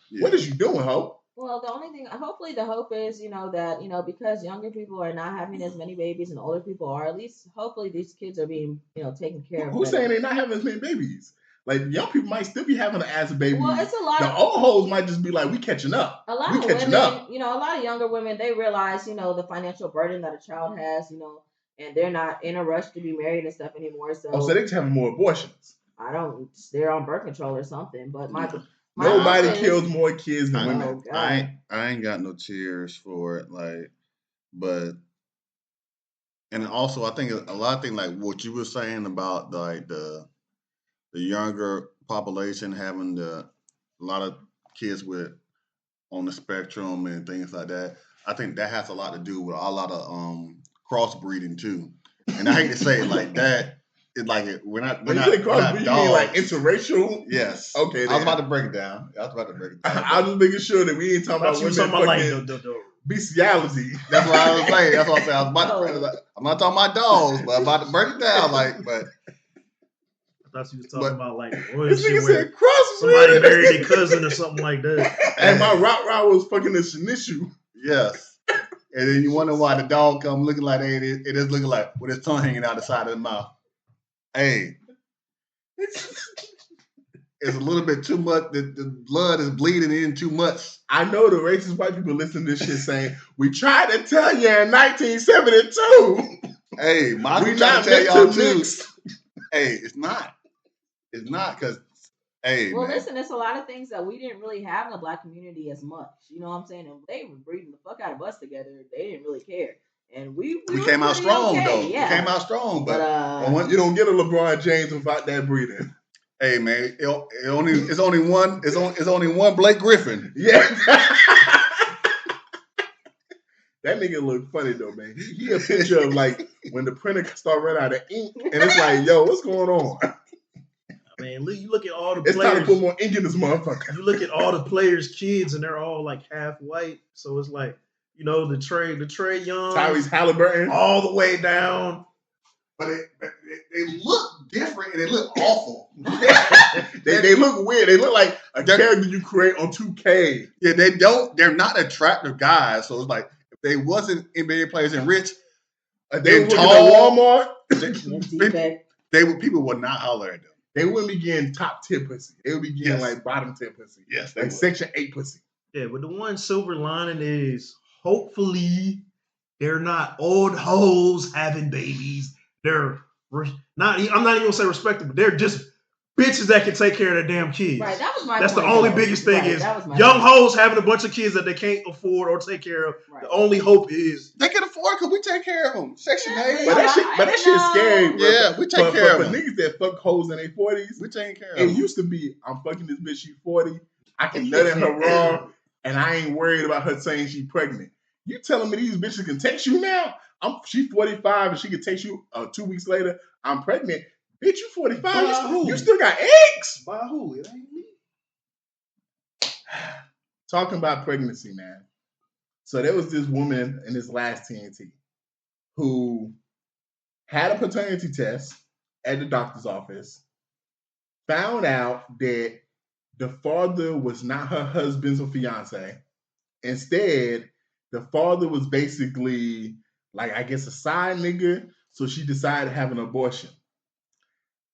Yeah. What is you doing, ho? Well, the only thing, hopefully the hope is, you know, that, you know, because younger people are not having as many babies and older people are, at least hopefully these kids are being, you know, taken care of. Who's saying they're not having as many babies? Like, young people might still be having an ass baby. Well, it's a lot. The old hoes might just be like, we catching up. A lot of women, you know, a lot of younger women, they realize, you know, the financial burden that a child has, you know, and they're not in a rush to be married and stuff anymore. So they're just having more abortions. They're on birth control or something. But nobody kills more kids than women. I ain't got no tears for it. Like, but, and also I think a lot of things like what you were saying about the younger population having a lot of kids with on the spectrum and things like that. I think that has a lot to do with a lot of crossbreeding too. And I hate to say it like that. It's like we're not crossbreeding, you mean like interracial? Yes. Okay. I was about to break it down. I was just making sure that we ain't talking about women fucking bestiality. That's what I was saying. That's what I'm saying. I'm not talking about dogs, but I'm about to break it down. But I thought you was talking about like royal shit where somebody married their cousin or something like that. And my rot was fucking a Shanishu. Yes. And then you wonder why the dog come looking like it is looking like with his tongue hanging out the side of the mouth. Hey. It's a little bit too much. The blood is bleeding in too much. I know the racist white people listening to this shit saying, we tried to tell you in 1972. Hey, we trying to tell y'all too. Hey, it's not. It's not because, hey, well, man. Listen, there's a lot of things that we didn't really have in the black community as much. You know what I'm saying? And they were breeding the fuck out of us together. They didn't really care. And we came out strong, though. Yeah. We came out strong. But you don't get a LeBron James without that breeding. Hey, man, it's only one Blake Griffin. Yeah. That nigga look funny, though, man. He a picture of, like, when the printer start running out of ink, and it's like, yo, what's going on? Man, you look at all the players. It's time to put more ink in this motherfucker. You look at all the players' kids, and they're all like half white. So it's like, you know, the Trey Young, Tyrese Halliburton, all the way down. But they look different and they look awful. they look weird. They look like a character you create on 2K. Yeah, they're not attractive guys. So it's like if they wasn't NBA players and rich, they were tall, at Walmart. People would not holler at them. They wouldn't be getting top 10 pussy. They would be getting like bottom 10 pussy. Yes, like section 8 pussy. Yeah, but the one silver lining is hopefully they're not old hoes having babies. They're not. I'm not even gonna say respectable. They're just bitches that can take care of their damn kids. Right. That was my. That's point, the only biggest thing is young hoes having a bunch of kids that they can't afford or take care of. Right. The only hope is they can afford because we take care of them. Section 8. But that shit's scary. Bro. Yeah, we take care of them. For niggas that fuck hoes in their 40s, we taking care of them. It used to be, I'm fucking this bitch. She 40. I can nut in her raw, and I ain't worried about her saying she pregnant. You telling me these bitches can text you now? She's 45 and she could text you 2 weeks later, I'm pregnant. Bitch, you 45. By who? You still got eggs? By who? It ain't me. Talking about pregnancy, man. So there was this woman in this last TNT who had a paternity test at the doctor's office, found out that the father was not her husband's or fiance. Instead, the father was basically like, I guess, a side nigga. So she decided to have an abortion.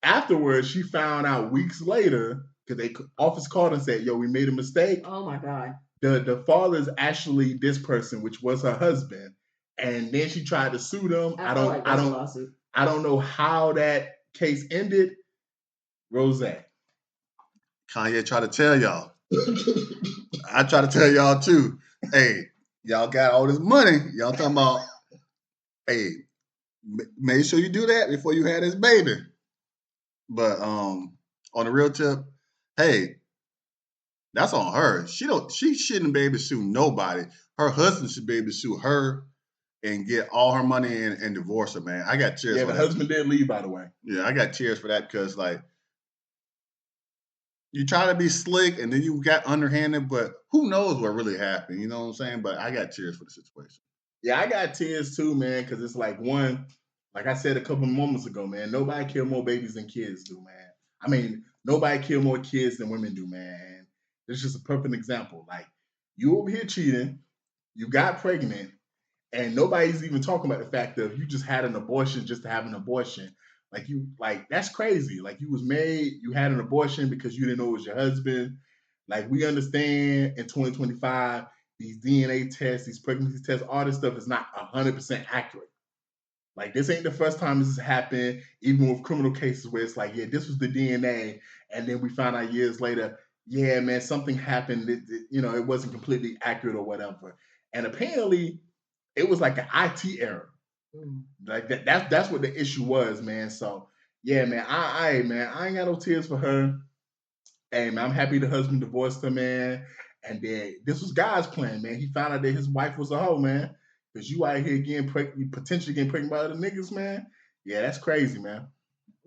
Afterwards, she found out weeks later, because the office called and said, yo, we made a mistake. Oh my God. The father's actually this person, which was her husband. And then she tried to sue them. I don't know how that case ended. Rose. Kanye tried to tell y'all. I try to tell y'all too. Hey, y'all got all this money. Y'all talking about, hey, make sure you do that before you had this baby. But on the real tip, hey, that's on her. She shouldn't be able to sue nobody. Her husband should be able to sue her and get all her money and divorce her, man. I got cheers for that. Yeah, the husband did leave, by the way. Yeah, I got cheers for that because, like, you try to be slick and then you got underhanded, but who knows what really happened? You know what I'm saying? But I got cheers for the situation. Yeah, I got tears too, man, because it's like one, like I said a couple moments ago, man, nobody kill more babies than kids do, man. I mean, nobody kill more kids than women do, man. It's just a perfect example. Like, you over here cheating, you got pregnant, and nobody's even talking about the fact that you just had an abortion just to have an abortion. Like, that's crazy. Like, you was married, you had an abortion because you didn't know it was your husband. Like, we understand in 2025, these DNA tests, these pregnancy tests, all this stuff is not 100% accurate. Like, this ain't the first time this has happened, even with criminal cases where it's like, yeah, this was the DNA, and then we found out years later, yeah, man, something happened. It wasn't completely accurate or whatever. And apparently, it was like an IT error. Like that's what the issue was, man. So yeah, man, I ain't got no tears for her. Hey, man, I'm happy the husband divorced her, man. And then this was God's plan, man. He found out that his wife was a hoe, man. Because you out here potentially getting pregnant by other niggas, man. Yeah, that's crazy, man.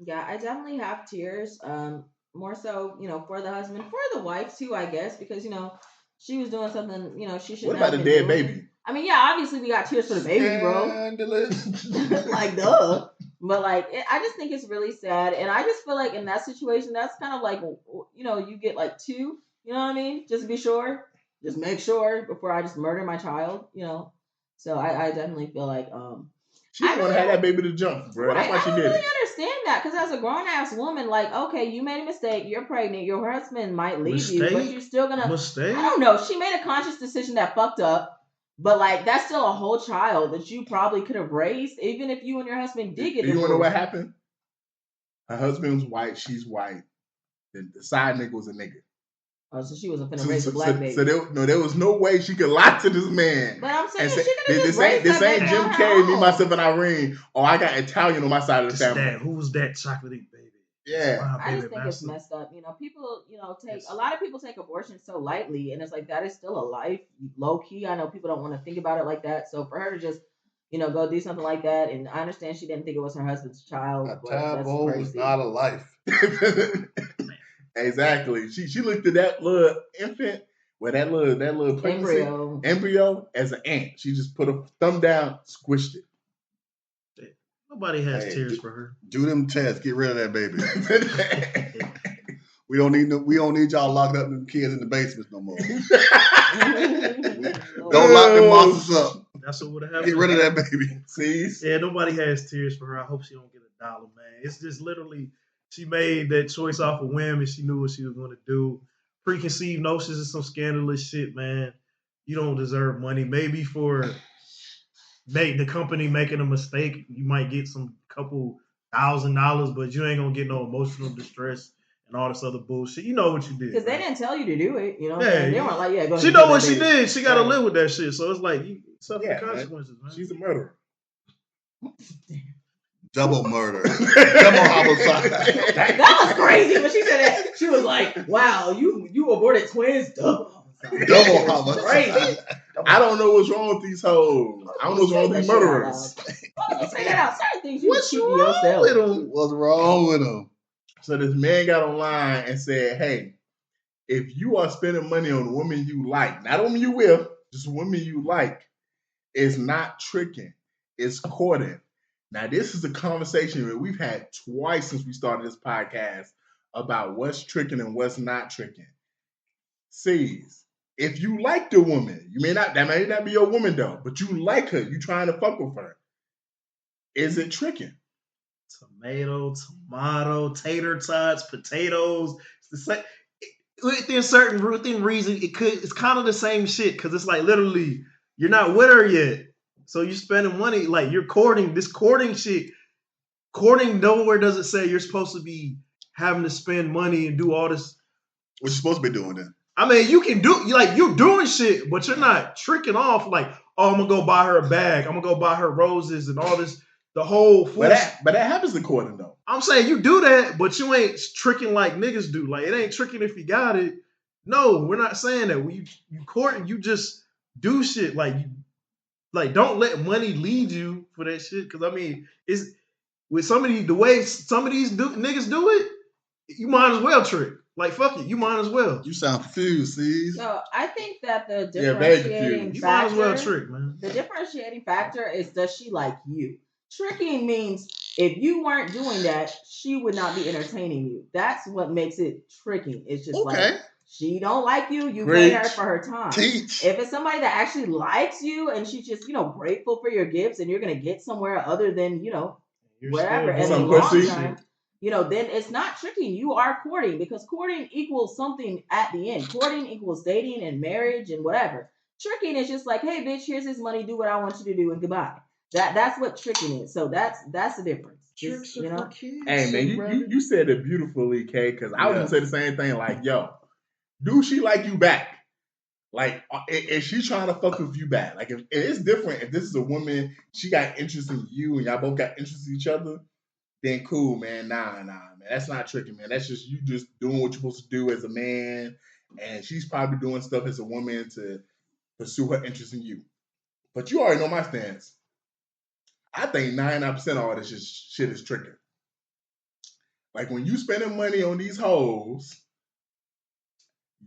Yeah, I definitely have tears. More so, for the husband, for the wife too, I guess, because she was doing something, she shouldn't. What about the dead baby? I mean, yeah, obviously we got tears for the baby, bro. Like, duh. But I just think it's really sad, and I just feel like in that situation, that's kind of like, you get like two. You know what I mean? Just to be sure, just make sure before I just murder my child. So I definitely feel like she didn't want to have that baby to jump, bro. That's why she did it. I really understand that, because as a grown-ass woman, like, okay, you made a mistake, you're pregnant, your husband might leave you, but you're still gonna... Mistake? I don't know. She made a conscious decision that fucked up, but, that's still a whole child that you probably could have raised, even if you and your husband did get divorced. You want to know what happened? Her husband's white, she's white. The side nigga was a nigga. Oh, so she wasn't finna raise a black baby. So there was no way she could lie to this man. But I'm saying she could have just raised this that ain't baby Jim on her Carrey, me, own. myself, and Irene. Oh, I got Italian on my side of the family. Who's that chocolatey baby? Yeah. I just think it's messed up. People, a lot of people take abortion so lightly, and it's like, that is still a life, low key. I know people don't want to think about it like that. So for her to just, go do something like that, and I understand she didn't think it was her husband's child. A tadpole is not a life. Exactly. She looked at that little infant, that little pregnancy embryo as an ant. She just put a thumb down, squished it. Nobody has tears for her. Do them tests. Get rid of that baby. We don't need y'all locking up them kids in the basements no more. Don't lock them monsters up. That's what would have happened. Get rid of that baby. See? Yeah, nobody has tears for her. I hope she don't get $1, man. It's just literally, she made that choice off a whim and she knew what she was going to do. Preconceived notions is some scandalous shit, man. You don't deserve money. Maybe for the company making a mistake, you might get some couple $1,000, but you ain't gonna get no emotional distress and all this other bullshit. You know what you did. Because they didn't tell you to do it. They weren't like, go ahead. She know what she did. She got to live with that shit. So it's like, you suffer the consequences, man. She's a murderer. Double murder. Double homicide. That was crazy when she said that. She was like, wow, you aborted twins? Double. Double homicide. Crazy. I don't know what's wrong with these hoes. I don't know what's wrong with these murderers. Why you say that out? Certain things you What's keep to wrong yourself. with him? What's wrong with him? So this man got online and said, hey, if you are spending money on women you like, not women you with, just women you like, it's not tricking. It's courting. Now, this is a conversation that we've had twice since we started this podcast about what's tricking and what's not tricking. Sees, if you like the woman, that may not be your woman though, but you like her, you trying to fuck with her. Is it tricking? Tomato, tater tots, potatoes. It's the same. Within reason, it's kind of the same shit because it's like literally you're not with her yet, so you're spending money like you're courting. This courting shit, courting nowhere does it say you're supposed to be having to spend money and do all this. What you supposed to be doing then? I mean, you can do you're doing shit, but you're not tricking off like, oh, I'm gonna go buy her a bag, I'm gonna go buy her roses and all this. The whole but that happens in courting though. I'm saying you do that, but you ain't tricking like niggas do. Like it ain't tricking if you got it. No, we're not saying that. When you courting, you just do shit like don't let money lead you for that shit. Because I mean, it's with the way some of these niggas do it, you might as well trick. Like fuck it, you might as well. You sound confused, see? So I think that the very differentiating confused. You factor, might as well trick, man. the differentiating factor is does she like you? Tricking means if you weren't doing that, she would not be entertaining you. That's what makes it tricking. It's just like she don't like you, you pay her for her time. Teach. If it's somebody that actually likes you and she's just, grateful for your gifts and you're gonna get somewhere other than, whatever, and in the long time, then it's not tricking. You are courting because courting equals something at the end. Courting equals dating and marriage and whatever. Tricking is just like, hey bitch, here's this money, do what I want you to do and goodbye. That's what tricking is. So that's the difference. Tricks are for kids. Hey man, you said it beautifully, Kay, because I was gonna say the same thing. Like, yo, do she like you back? Like, is she trying to fuck with you back? Like, if it's different. If this is a woman, she got interest in you, and y'all both got interest in each other, then cool, man. Nah, man, that's not tricking, man. That's just you just doing what you're supposed to do as a man, and she's probably doing stuff as a woman to pursue her interest in you. But you already know my stance. I think 99% of all this shit is tricking. Like when you spending money on these hoes,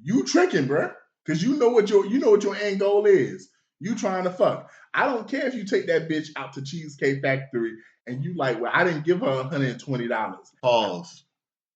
you tricking, bruh. Cause you know what your end goal is. You trying to fuck. I don't care if you take that bitch out to Cheesecake Factory and you like, well, I didn't give her $120. Pause.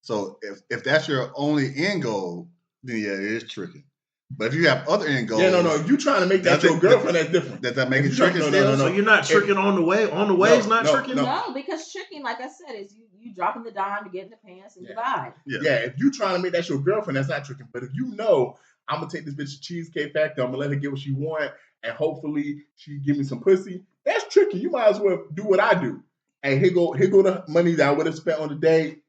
So if that's your only end goal, then yeah, it is tricking. But if you have other end goals, no. If you trying to make that your girlfriend, that's different. Does that make it tricking? tricking? No. So you're not tricking on the way. On the way is not tricking. No, because tricking, like I said, is you dropping the dime to get in the pants and goodbye. Yeah, if you trying to make that your girlfriend, that's not tricking. But if you know I'm gonna take this bitch to Cheesecake Factory, I'm gonna let her get what she want, and hopefully she give me some pussy, that's tricking. You might as well do what I do. Hey, here go the money that I would have spent on the date.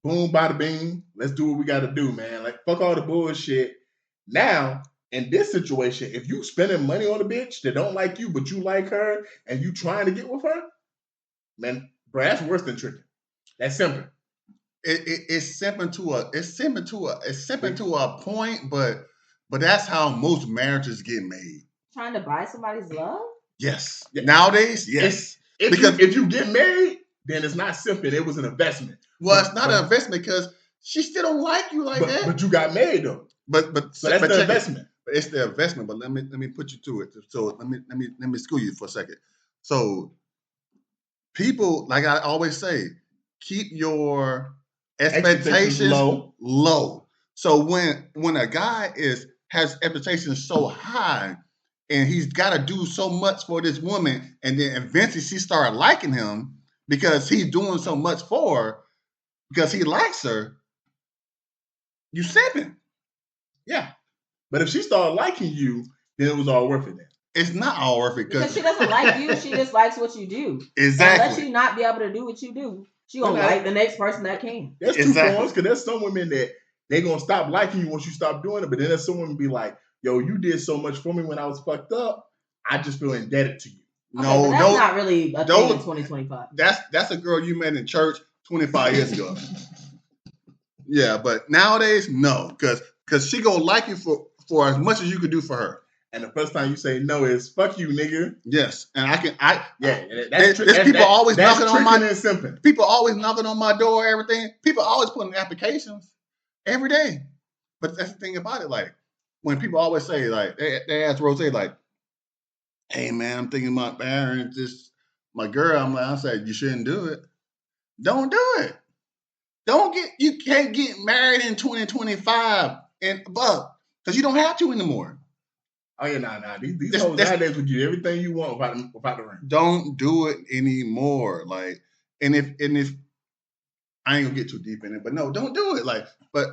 Boom, bada bing. Let's do what we gotta do, man. Like fuck all the bullshit. Now, in this situation, if you spending money on a bitch that don't like you, but you like her, and you trying to get with her, man, bro, that's worse than tricking. That's simple. It's simping to a point, but that's how most marriages get made. Trying to buy somebody's love? Yes. Nowadays, yes. If you get married, then it's not simping. It was an investment. Well, it's not an investment because she still don't like you like that. But you got married though. So that's the investment. It's the investment. But let me put you to it. So let me school you for a second. So people, like I always say, keep your expectations low. So when a guy has expectations so high and he's got to do so much for this woman, and then eventually she started liking him because he's doing so much for her because he likes her, you simping. Yeah. But if she started liking you, then it was all worth it then. It's not all worth it because she doesn't like you. She just likes what you do. Exactly. Unless you not be able to do what you do, she gonna like the next person that can. There's two forms, because there's some women that they gonna stop liking you once you stop doing it. But then there's some women be like, yo, you did so much for me when I was fucked up. I just feel indebted to you. Okay, that's not really a thing in 2025. That's a girl you met in church 25 years ago. Yeah, but nowadays, no, because she gonna like you for as much as you could do for her. And the first time you say no is fuck you, nigga. Yes, and There's people always knocking on my simping. People always knocking on my door. Everything. People always putting applications every day. But that's the thing about it. Like when people always say, like they ask Rose, like, "Hey man, I'm thinking about marrying this my girl." I said, "You shouldn't do it. Don't do it. You can't get married in 2025 and above because you don't have to anymore." Oh yeah, nah. These hoes nowadays will give you everything you want without the ring. Don't do it anymore. Like, and if I ain't gonna get too deep in it, but no, don't do it. Like, but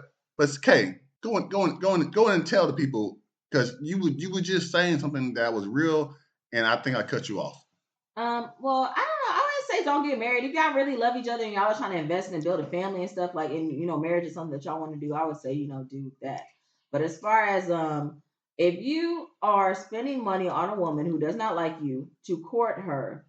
Kay, go and tell the people because you were just saying something that was real, and I think I cut you off. Well, I don't know. I always say don't get married. If y'all really love each other and y'all are trying to invest and build a family and stuff, like, and marriage is something that y'all want to do, I would say, do that. But as far as if you are spending money on a woman who does not like you to court her,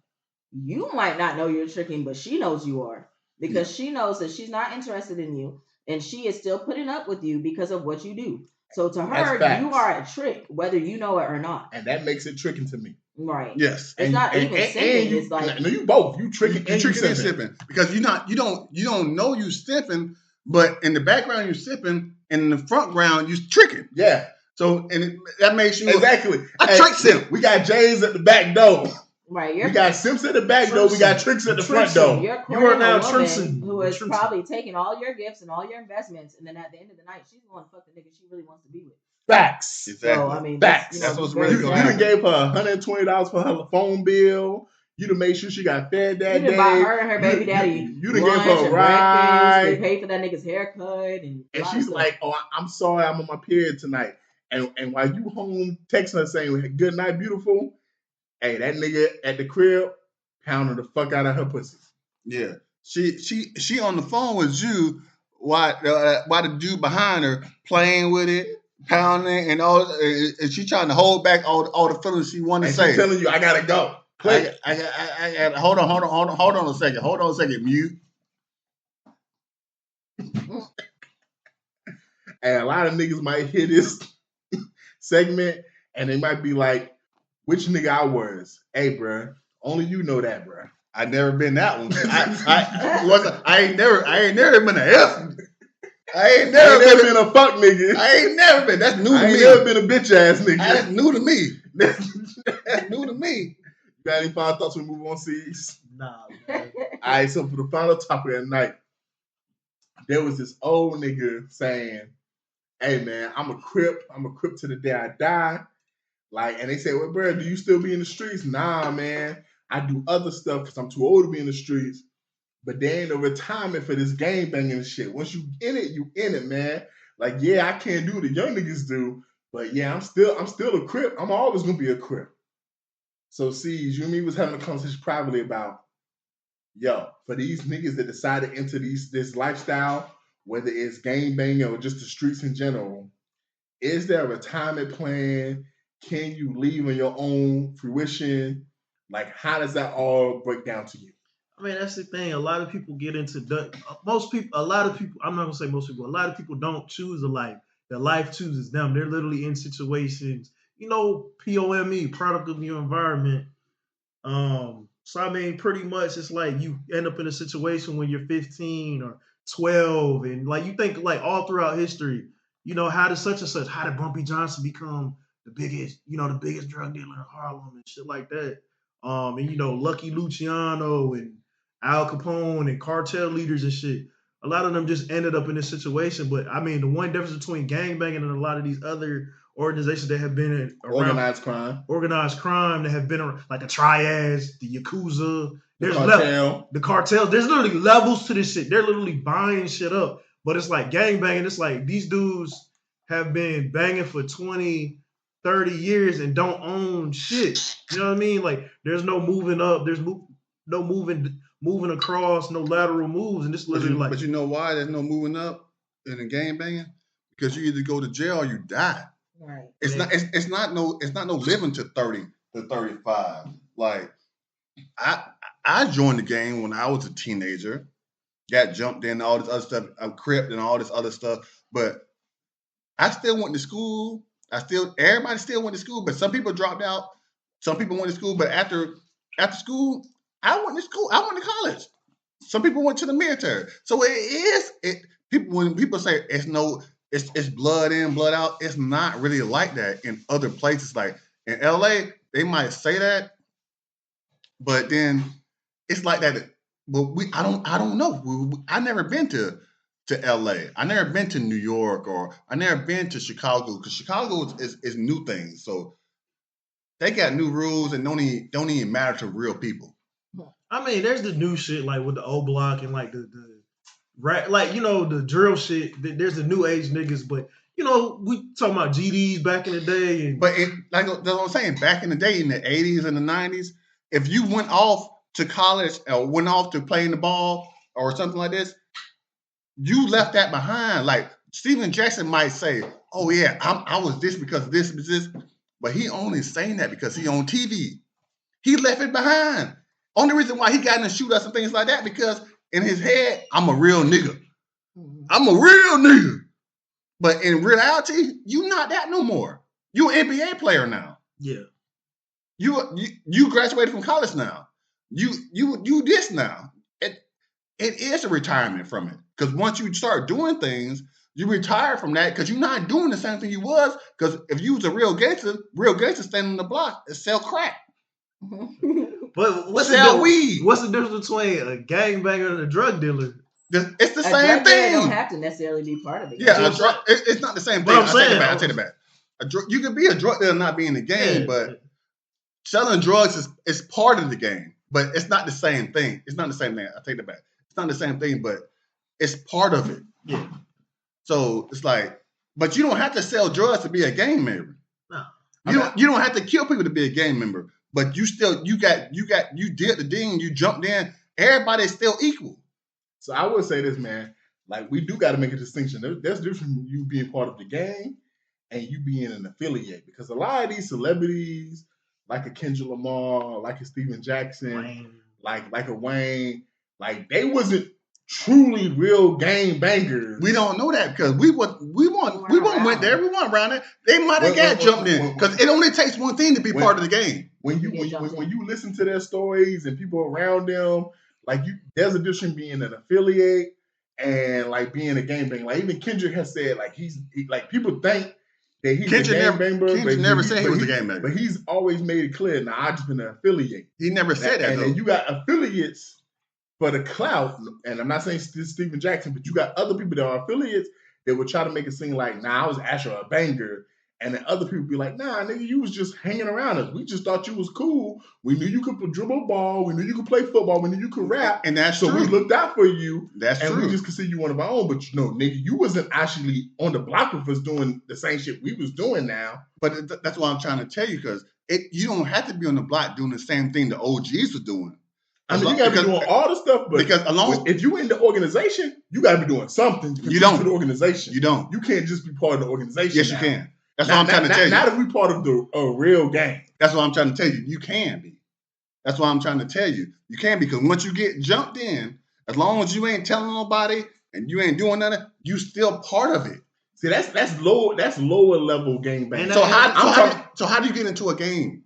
you might not know you're tricking, but she knows you are because she knows that she's not interested in you and she is still putting up with you because of what you do. So to her, you are a trick, whether you know it or not. And that makes it tricking to me. Right. Yes. It's not even simping. It's like no, you both. You tricking and simping because you don't know you simping, but in the background you're simping, and in the front ground you're tricking. Yeah. So and that makes you exactly a trick simp. We got Jays at the back door. Right. We got simps at the back door. We got tricks at the front door. You are now Trimson, who is probably taking all your gifts and all your investments, and then at the end of the night, she's going to fuck the nigga she really wants to be with. Facts. Exactly. So, I mean, facts. That's what's really going on. You done gave her $120 for her phone bill. You done made sure she got fed that day. You done buy her and her baby daddy you done gave her a ride. They paid for that nigga's haircut. And she's like, oh, I'm sorry, I'm on my period tonight. And while you home texting her saying, good night, beautiful, hey, that nigga at the crib pounding the fuck out of her pussy. Yeah. She on the phone with you while the dude behind her playing with it, pounding and all, and she trying to hold back all the feelings she want to say. She's telling you, I gotta go. I hold on a second. Hold on a second. Mute. And a lot of niggas might hear this segment and they might be like, which nigga I was? Hey, bro, only you know that, bro. I never been that one. I ain't never been an F. I ain't never been a fuck nigga. I ain't never been. That's new to me. I ain't never been a bitch ass nigga. That's new to me. That's new to me. You got any final thoughts we move on, C's? Nah, man. All right, so for the final topic at night, there was this old nigga saying, hey, man, I'm a Crip to the day I die. Like, and they say, well, bro, do you still be in the streets? Nah, man. I do other stuff because I'm too old to be in the streets. But there ain't no retirement for this gang banging and shit. Once you in it, man. Like, yeah, I can't do what the young niggas do. But yeah, I'm still a Crip. I'm always gonna be a Crip. So see, you and me was having a conversation privately about, yo, for these niggas that decide to enter this lifestyle, whether it's gang banging or just the streets in general, is there a retirement plan? Can you leave on your own fruition? Like, how does that all break down to you? I mean, that's the thing. A lot of people get into a lot of people, I'm not going to say most people, a lot of people don't choose a life. Their life chooses them. They're literally in situations, POME, product of your environment. So, I mean, pretty much it's like you end up in a situation when you're 15 or 12 and like you think like all throughout history, how did Bumpy Johnson become the biggest drug dealer in Harlem and shit like that. And Lucky Luciano and Al Capone and cartel leaders and shit. A lot of them just ended up in this situation. But I mean, the one difference between gangbanging and a lot of these other organizations that have been around organized crime that have been around, like the Triads, the Yakuza, the cartels. There's literally levels to this shit. They're literally buying shit up. But it's like gangbanging. It's like these dudes have been banging for 20, 30 years and don't own shit. You know what I mean? Like there's no moving up. There's no moving across, no lateral moves. And this literally But you know why there's no moving up in the gang banging? Because you either go to jail or you die. Right. It's not no living to 30 to 35. Like I joined the gang when I was a teenager. Got jumped in, all this other stuff. I'm Crip and all this other stuff. But I still went to school. Everybody still went to school, but some people dropped out. Some people went to school, but after school, I went to college. Some people went to the military. So when people say it's blood in, blood out, it's not really like that in other places. Like in LA, they might say that, but then it's like that. But I don't know. I never been to LA. I never been to New York, or I never been to Chicago, because Chicago is new things. So they got new rules and don't even matter to real people. I mean, there's the new shit like with the O Block and like the the drill shit. There's the new age niggas, but we talking about GDs back in the day. And, but like that's what I'm saying. Back in the day, in the 80s and the 90s, if you went off to college or went off to playing the ball or something like this, you left that behind. Like Steven Jackson might say, "Oh yeah, I was this because of this, but he only saying that because he on TV. He left it behind. Only reason why he got in the shootouts and things like that, because in his head, I'm a real nigga. I'm a real nigga. But in reality, you not that no more. You an NBA player now. Yeah. You graduated from college now. You this now. It is a retirement from it. Because once you start doing things, you retire from that because you're not doing the same thing you was. Because if you was a real gangster standing on the block and sell crack. But what's the difference between a gangbanger and a drug dealer? It's the same thing. Don't have to necessarily be part of it. Yeah, it's not the same thing. I take it back. You can be a drug dealer and not be in the game, but selling drugs is part of the game. But it's not the same thing. It's not the same thing. I take it back. It's not the same thing, but it's part of it. Yeah. So it's like, but you don't have to sell drugs to be a gang member. No. You don't have to kill people to be a gang member. But you did the thing, you jumped in, everybody's still equal. So I would say this, man, like we do got to make a distinction. There's a difference from you being part of the gang and you being an affiliate. Because a lot of these celebrities, like a Kendrick Lamar, like a Steven Jackson, Wayne. like a Wayne, like they wasn't truly real gang bangers. We don't know that because we went there, we weren't around it. They might have got jumped in because it only takes one thing to be part of the game. When you listen to their stories and people around them, there's a difference being an affiliate and like being a gang banger. Like even Kendrick has said, like people think that he's a gang banger. Kendrick never said he was a gang banger, but he's always made it clear. Now I just been an affiliate. He never said that. And then you got affiliates for the clout, and I'm not saying Steven Jackson, but you got other people that are affiliates that would try to make it seem like, nah, I was actually a banger. And then other people be like, nah, nigga, you was just hanging around us. We just thought you was cool. We knew you could dribble a ball. We knew you could play football. We knew you could rap. And that's so true. We looked out for you. That's and true. We just consider you one of our own. But nigga, you wasn't actually on the block with us doing the same shit we was doing now. But that's what I'm trying to tell you, because you don't have to be on the block doing the same thing the OGs were doing. I mean, you got to be doing all the stuff, but if you in the organization, you got to be doing something. You don't. To the organization. You don't. You can't just be part of the organization. Yes, you can. That's what I'm trying to tell you. Not if we part of a real gang. That's what I'm trying to tell you. You can be. That's what I'm trying to tell you. You can, because once you get jumped in, as long as you ain't telling nobody and you ain't doing nothing, you still part of it. See, that's lower level gang bang. So how do you get into a game?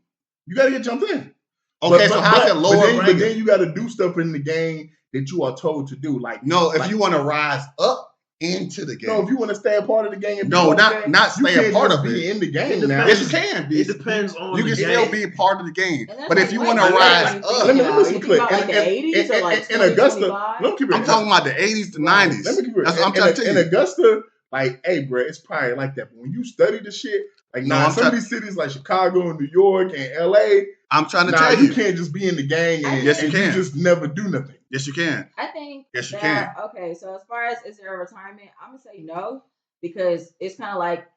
You got to get jumped in. Okay, so how's it lower? But then you got to do stuff in the game that you are told to do. Like if you want to rise up into the game. No, if you want to stay a part of the game. Not stay a part of it. Be in the game now. Yes, you can be. It depends on you the can game. still be a part of the game. But if you want to rise up. Let me listen to like the 80s or like in Augusta. I'm talking about the 80s to 90s. Let me keep it. That's what I'm trying to tell you. In Augusta, like, hey, bro, it's probably like that. But when you study the shit, like, some of these cities like Chicago and New York and LA, I'm trying to tell you. You can't just be in the gang and yes, you can. You just never do nothing. Yes, you can. I think yes, you can. Okay, so as far as is there a retirement, I'm gonna say no, because it's kind of like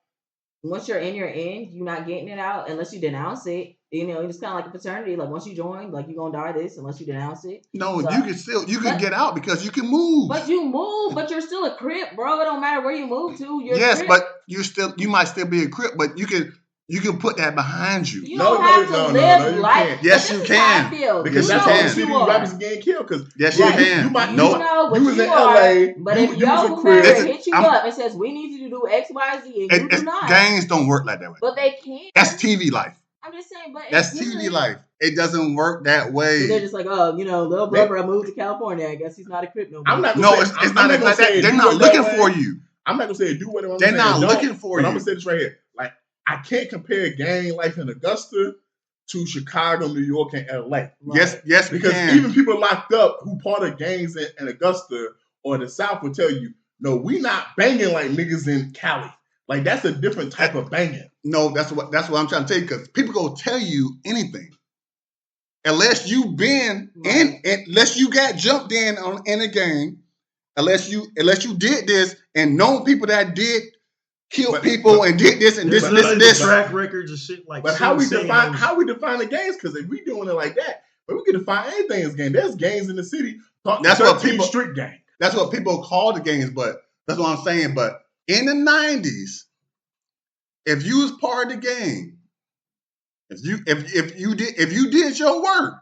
once you're in, you're not getting it out unless you denounce it. It's kind of like a paternity. Like once you join, like you're gonna die this unless you denounce it. No, so, you can get out because you can move. But you move, but you're still a Crip, bro. It don't matter where you move to. Yes, but you might still be a Crip, but you can. You can put that behind you. You don't have to live you life. can't. Yes, you can. Because Yes, that's you how can. the city rappers getting killed. Because yes, you can. You was in LA, but if yo whomever hit you up and says we need you to do X, Y, Z, and you do not, gangs don't work like that way. But they can. That's TV life. I'm just saying, but that's TV life. It doesn't work that way. So they're just like, oh, little brother, I moved to California. I guess he's not a Crip no more. I'm not. It's not like that. They're not looking for you. I'm not gonna say do whatever. They're not looking for you. I'm gonna say this right here. Like, I can't compare gang life in Augusta to Chicago, New York, and LA. Right? Yes, because even people locked up who part of gangs in Augusta or the South will tell you, no, we not banging like niggas in Cali. Like, that's a different type of banging. No, that's what I'm trying to tell you, because people go tell you anything. Unless you've been in, unless you got jumped in a gang, unless you did this and known people that did kill people and did this and this and this. Track records and shit like. But how we define the gangs? Because if we doing it like that, but we can define anything as gang. There's gangs in the city. That's what people street gang. That's what people call the gangs. But that's what I'm saying. But in the 90s, if you was part of the gang, if you did your work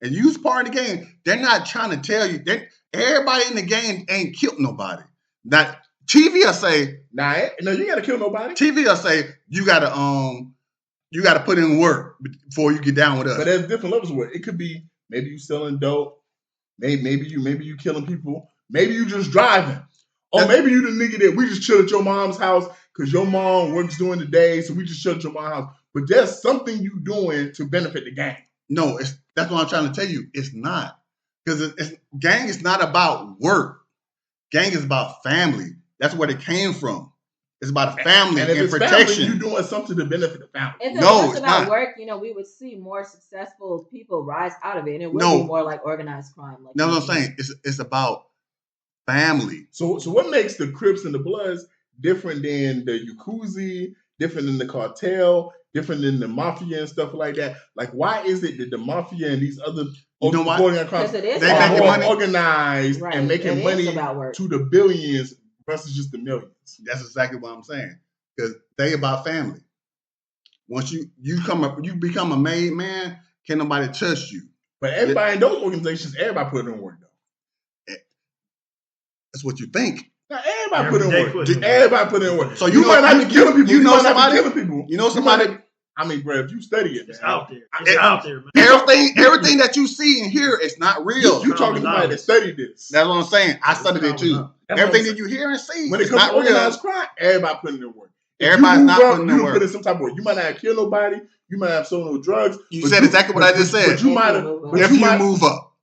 and you was part of the gang, they're not trying to tell you that everybody in the gang ain't killed nobody. That TV will say, no, you gotta kill nobody. TV will say you gotta put in work before you get down with us. But there's different levels of work. It could be maybe you selling dope, maybe you killing people, maybe you just driving, or maybe you the nigga that we just chill at your mom's house because your mom works during the day, so we just chill at your mom's house. But there's something you doing to benefit the gang. No, that's what I'm trying to tell you. It's not, because gang is not about work. Gang is about family. That's where it came from. It's about family and protection. Family, you doing something to benefit the family. If it's about work, we would see more successful people rise out of it, and it would be more like organized crime. Like that's what I'm saying. It's about family. So what makes the Crips and the Bloods different than the Yakuza, different than the cartel, different than the mafia and stuff like that? Like, why is it that the mafia and these other organized crimes, they make money organized and making money to the billions versus just the millions? That's exactly what I'm saying. Because they about family. Once you become a made man, can't nobody touch you. But everybody in those organizations, everybody put in work though. That's what you think. Now, everybody put in work. Everybody put in work. So you might not be killing people. You know somebody killing people. You know somebody. I mean, bro, if you study it, it's out there. It's out there, man. Everything that you see and hear is not real. You talking to somebody that studied this. That's what I'm saying. I studied it too. Everything that you hear and see, when it comes to organized crime, everybody putting in work. Everybody's not putting in work. You put in some type of work. You might not have killed nobody. You might have sold no drugs. You said exactly what I just said. But you might have. If you move up.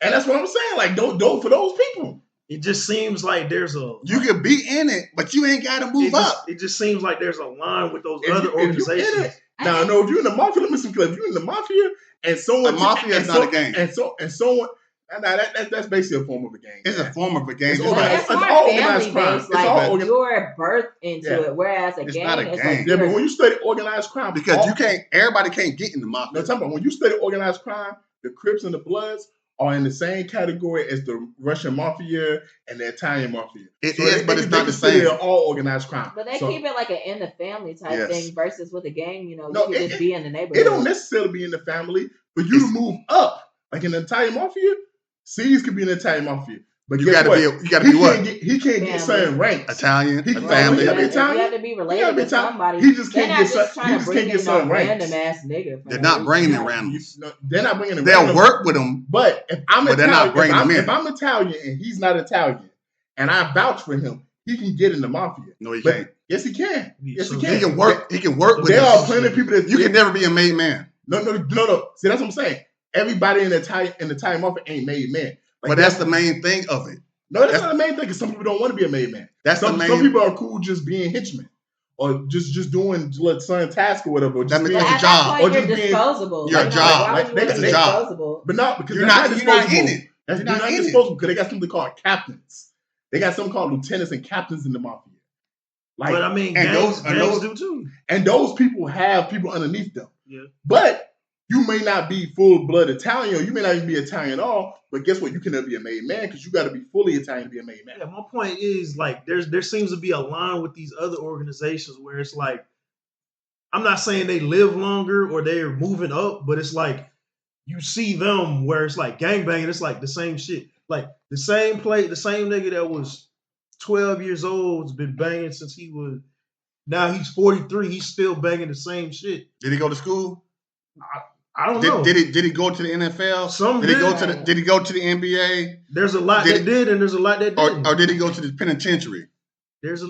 And that's what I'm saying. Like, don't for those people. It just seems like there's you could be in it, but you ain't got to move up. It just seems like there's a line with those other organizations. Now, no, if you're in the mafia, let me see. If you're in the mafia and someone, the mafia is not a gang, and someone, that's basically a form of a gang. It's a form of a gang. It's all organized crime. It's all you're birthed into it, whereas a gang is not a gang. Yeah, but when you study organized crime, because everybody can't get in the mafia. No, talking about when you study organized crime, the Crips and the Bloods are in the same category as the Russian mafia and the Italian mafia. It is, but it's not the same. They're all organized crime. But they keep it like an in the family type thing versus with a gang, you can just be in the neighborhood. It don't necessarily be in the family, but you to move up. Like in the Italian mafia, C's could be in the Italian mafia. But you gotta be what? He can't get certain ranks. Italian, family. You have to be related to somebody. He just can't get certain ranks. Random ass nigga. They're not bringing in randoms. They're not bringing in randoms. They'll work with them. But if I'm Italian, they're not bringing them in. If I'm Italian and he's not Italian, and I vouch for him, he can get in the mafia. No, he can't. Yes, he can. Yes, he can. He can work. He can work with. There are plenty of people that you can never be a made man. No. See, that's what I'm saying. Everybody in the Italian mafia ain't made man. But that's the main thing of it. No, that's not the main thing, because some people don't want to be a made man. Some people are cool just being henchmen. Or just doing some task or whatever. Or just being a job. Or just disposable. You're a job. That's a job. But not because you're not in it. You're not disposable because they got something called captains. They got something called lieutenants and captains in the mafia. Like, but I mean, gangs do too. And those people have people underneath them. Yeah. But you may not be full-blood Italian, or you may not even be Italian at all, but guess what? You can never be a made man because you got to be fully Italian to be a made man. Yeah, my point is, like, there seems to be a line with these other organizations where it's like I'm not saying they live longer or they're moving up, but it's like you see them where it's like gangbanging. It's like the same shit. Like the same nigga that was 12 years old has been banging since he was. Now he's 43. He's still banging the same shit. Did he go to school? I don't know. Did he go to the NFL? Some did he go to the Did he go to the NBA? There's a lot that did, and there's a lot that didn't. Or did he go to the penitentiary? There's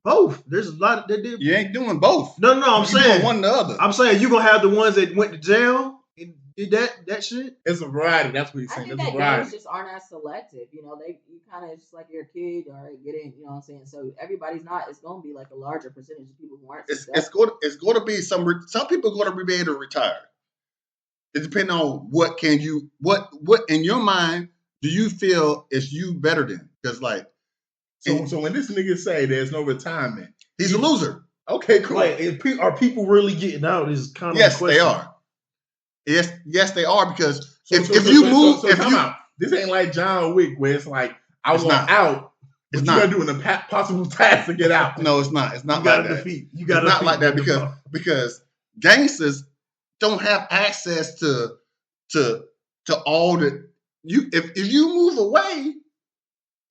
both. There's a lot that did. You ain't doing both. No. I'm saying doing one or the other. I'm saying you gonna have the ones that went to jail and did that shit. It's a variety. That's what he's saying. I think that games just aren't as selective. You know, you kind of just like you're a kid, all right, get in. You know what I'm saying? So everybody's not. It's gonna be like a larger percentage of people who aren't. It's going to be some people are going to be able to retire. It depends on what in your mind do you feel is you better than? Because like, so when this nigga say there's no retirement, he's a loser. Okay, cool. Like, are people really getting out? Is kind of yes, the question. they are. Yes, they are because if time out. This ain't like John Wick where it's like I want out. But you gotta do an impossible task to get out. No, it's not. It's not you like gotta that. Defeat. You got it's not like that because gangsters don't have access to all the you. If you move away,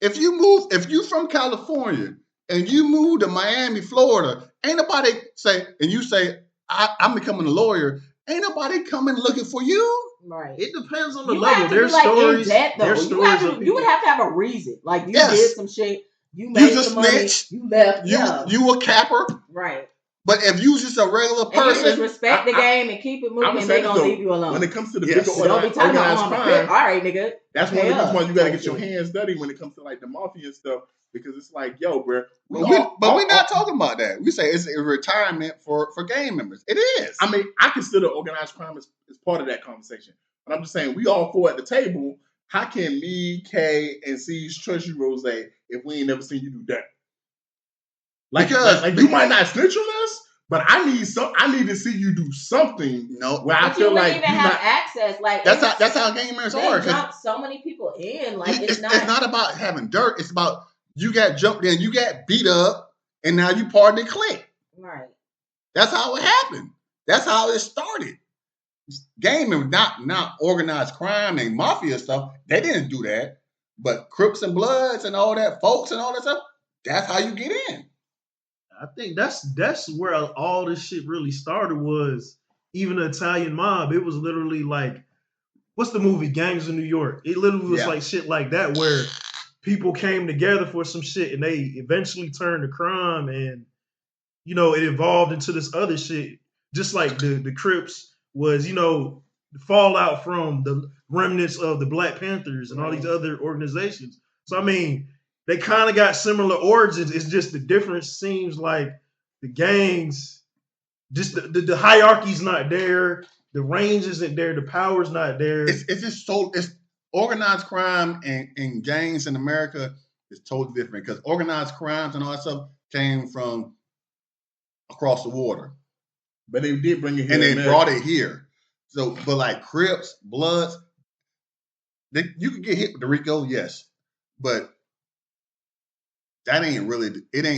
if you from California and you move to Miami, Florida, ain't nobody say and you say I'm becoming a lawyer. Ain't nobody coming looking for you. Right. It depends on the you level. Have to There's be like stories. In debt, though. There's stories. You would have to have a reason. Like you did some shit. You made some money. You left. You a capper. Right. But if you just a regular person, and you just respect the game and keep it moving, and they gonna leave you alone. When it comes to the bigger don't be talking about crime. All right, nigga. That's one of the reasons why you gotta get your hands dirty when it comes to like the mafia and stuff. Because it's like, yo, bro. But we're not talking about that. We say it's a retirement for gang members. It is. I mean, I consider organized crime as part of that conversation. But I'm just saying, we all four at the table. How can me, Kay, and C's trust you, Rose, if we ain't never seen you do that? Like you might not snitch on us, but I need to see you do something. No, where I feel like you even have access. Like that's how gang members are. They jump so many people in. Like it's not about having dirt. It's about you got jumped in, you got beat up, and now you part of the clique. Right. That's how it happened. That's how it started. Gang members, not organized crime and mafia stuff. They didn't do that. But Crips and Bloods and all that, folks and all that stuff. That's how you get in. I think that's where all this shit really started. Was even the Italian mob. It was literally like, what's the movie Gangs of New York? It literally was like shit like that where people came together for some shit and they eventually turned to crime and it evolved into this other shit. Just like the Crips was, the fallout from the remnants of the Black Panthers and all these other organizations. So I mean, they kind of got similar origins. It's just the difference seems like the gangs, just the hierarchy's not there, the range isn't there, the power's not there. It's just it's organized crime and gangs in America is totally different because organized crimes and all that stuff came from across the water. But they did bring it here. And they brought it here. So, but like Crips, Bloods, you can get hit with the RICO, yes. But that ain't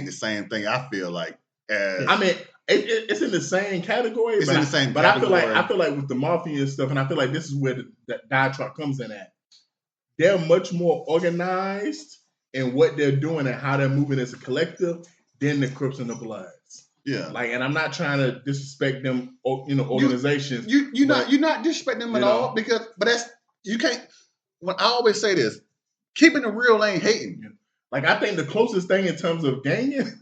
the same thing, I feel like. I mean, it's in the same category. It's in the same but category. I feel like with the mafia and stuff, and I feel like this is where the diatribe comes in at. They're much more organized in what they're doing and how they're moving as a collective than the Crips and the Bloods. Yeah, like, and I'm not trying to disrespect them, organizations. You're not disrespecting them at all but that's you can't. When I always say this, keeping it real ain't hating. Like I think the closest thing in terms of ganging,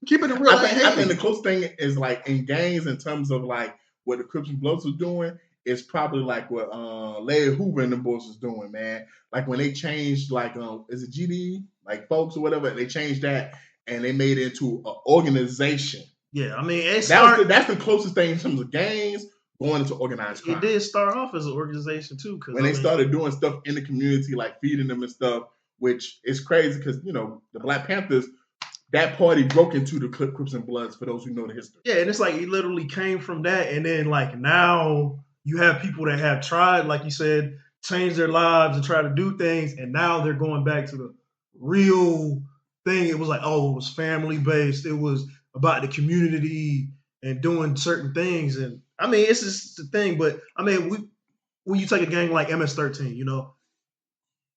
keeping it real ain't hating. I think the closest thing is like in gangs in terms of like what the Crips and Bloods was doing is probably like what Larry Hoover and the boys was doing, man. Like when they changed like is it GD like folks or whatever, they changed that. And they made it into an organization. Yeah, I mean, that's the closest thing in terms of gangs going into organized crime. It did start off as an organization too, because when they started doing stuff in the community, like feeding them and stuff, which is crazy because the Black Panthers, that party broke into the Crips and Bloods. For those who know the history, yeah, and it's like it literally came from that, and then like now you have people that have tried, like you said, change their lives and try to do things, and now they're going back to the real thing. It was like, it was family based. It was about the community. and doing certain things. And I mean, it's just the thing. But I mean, when you take a game like MS-13, you know,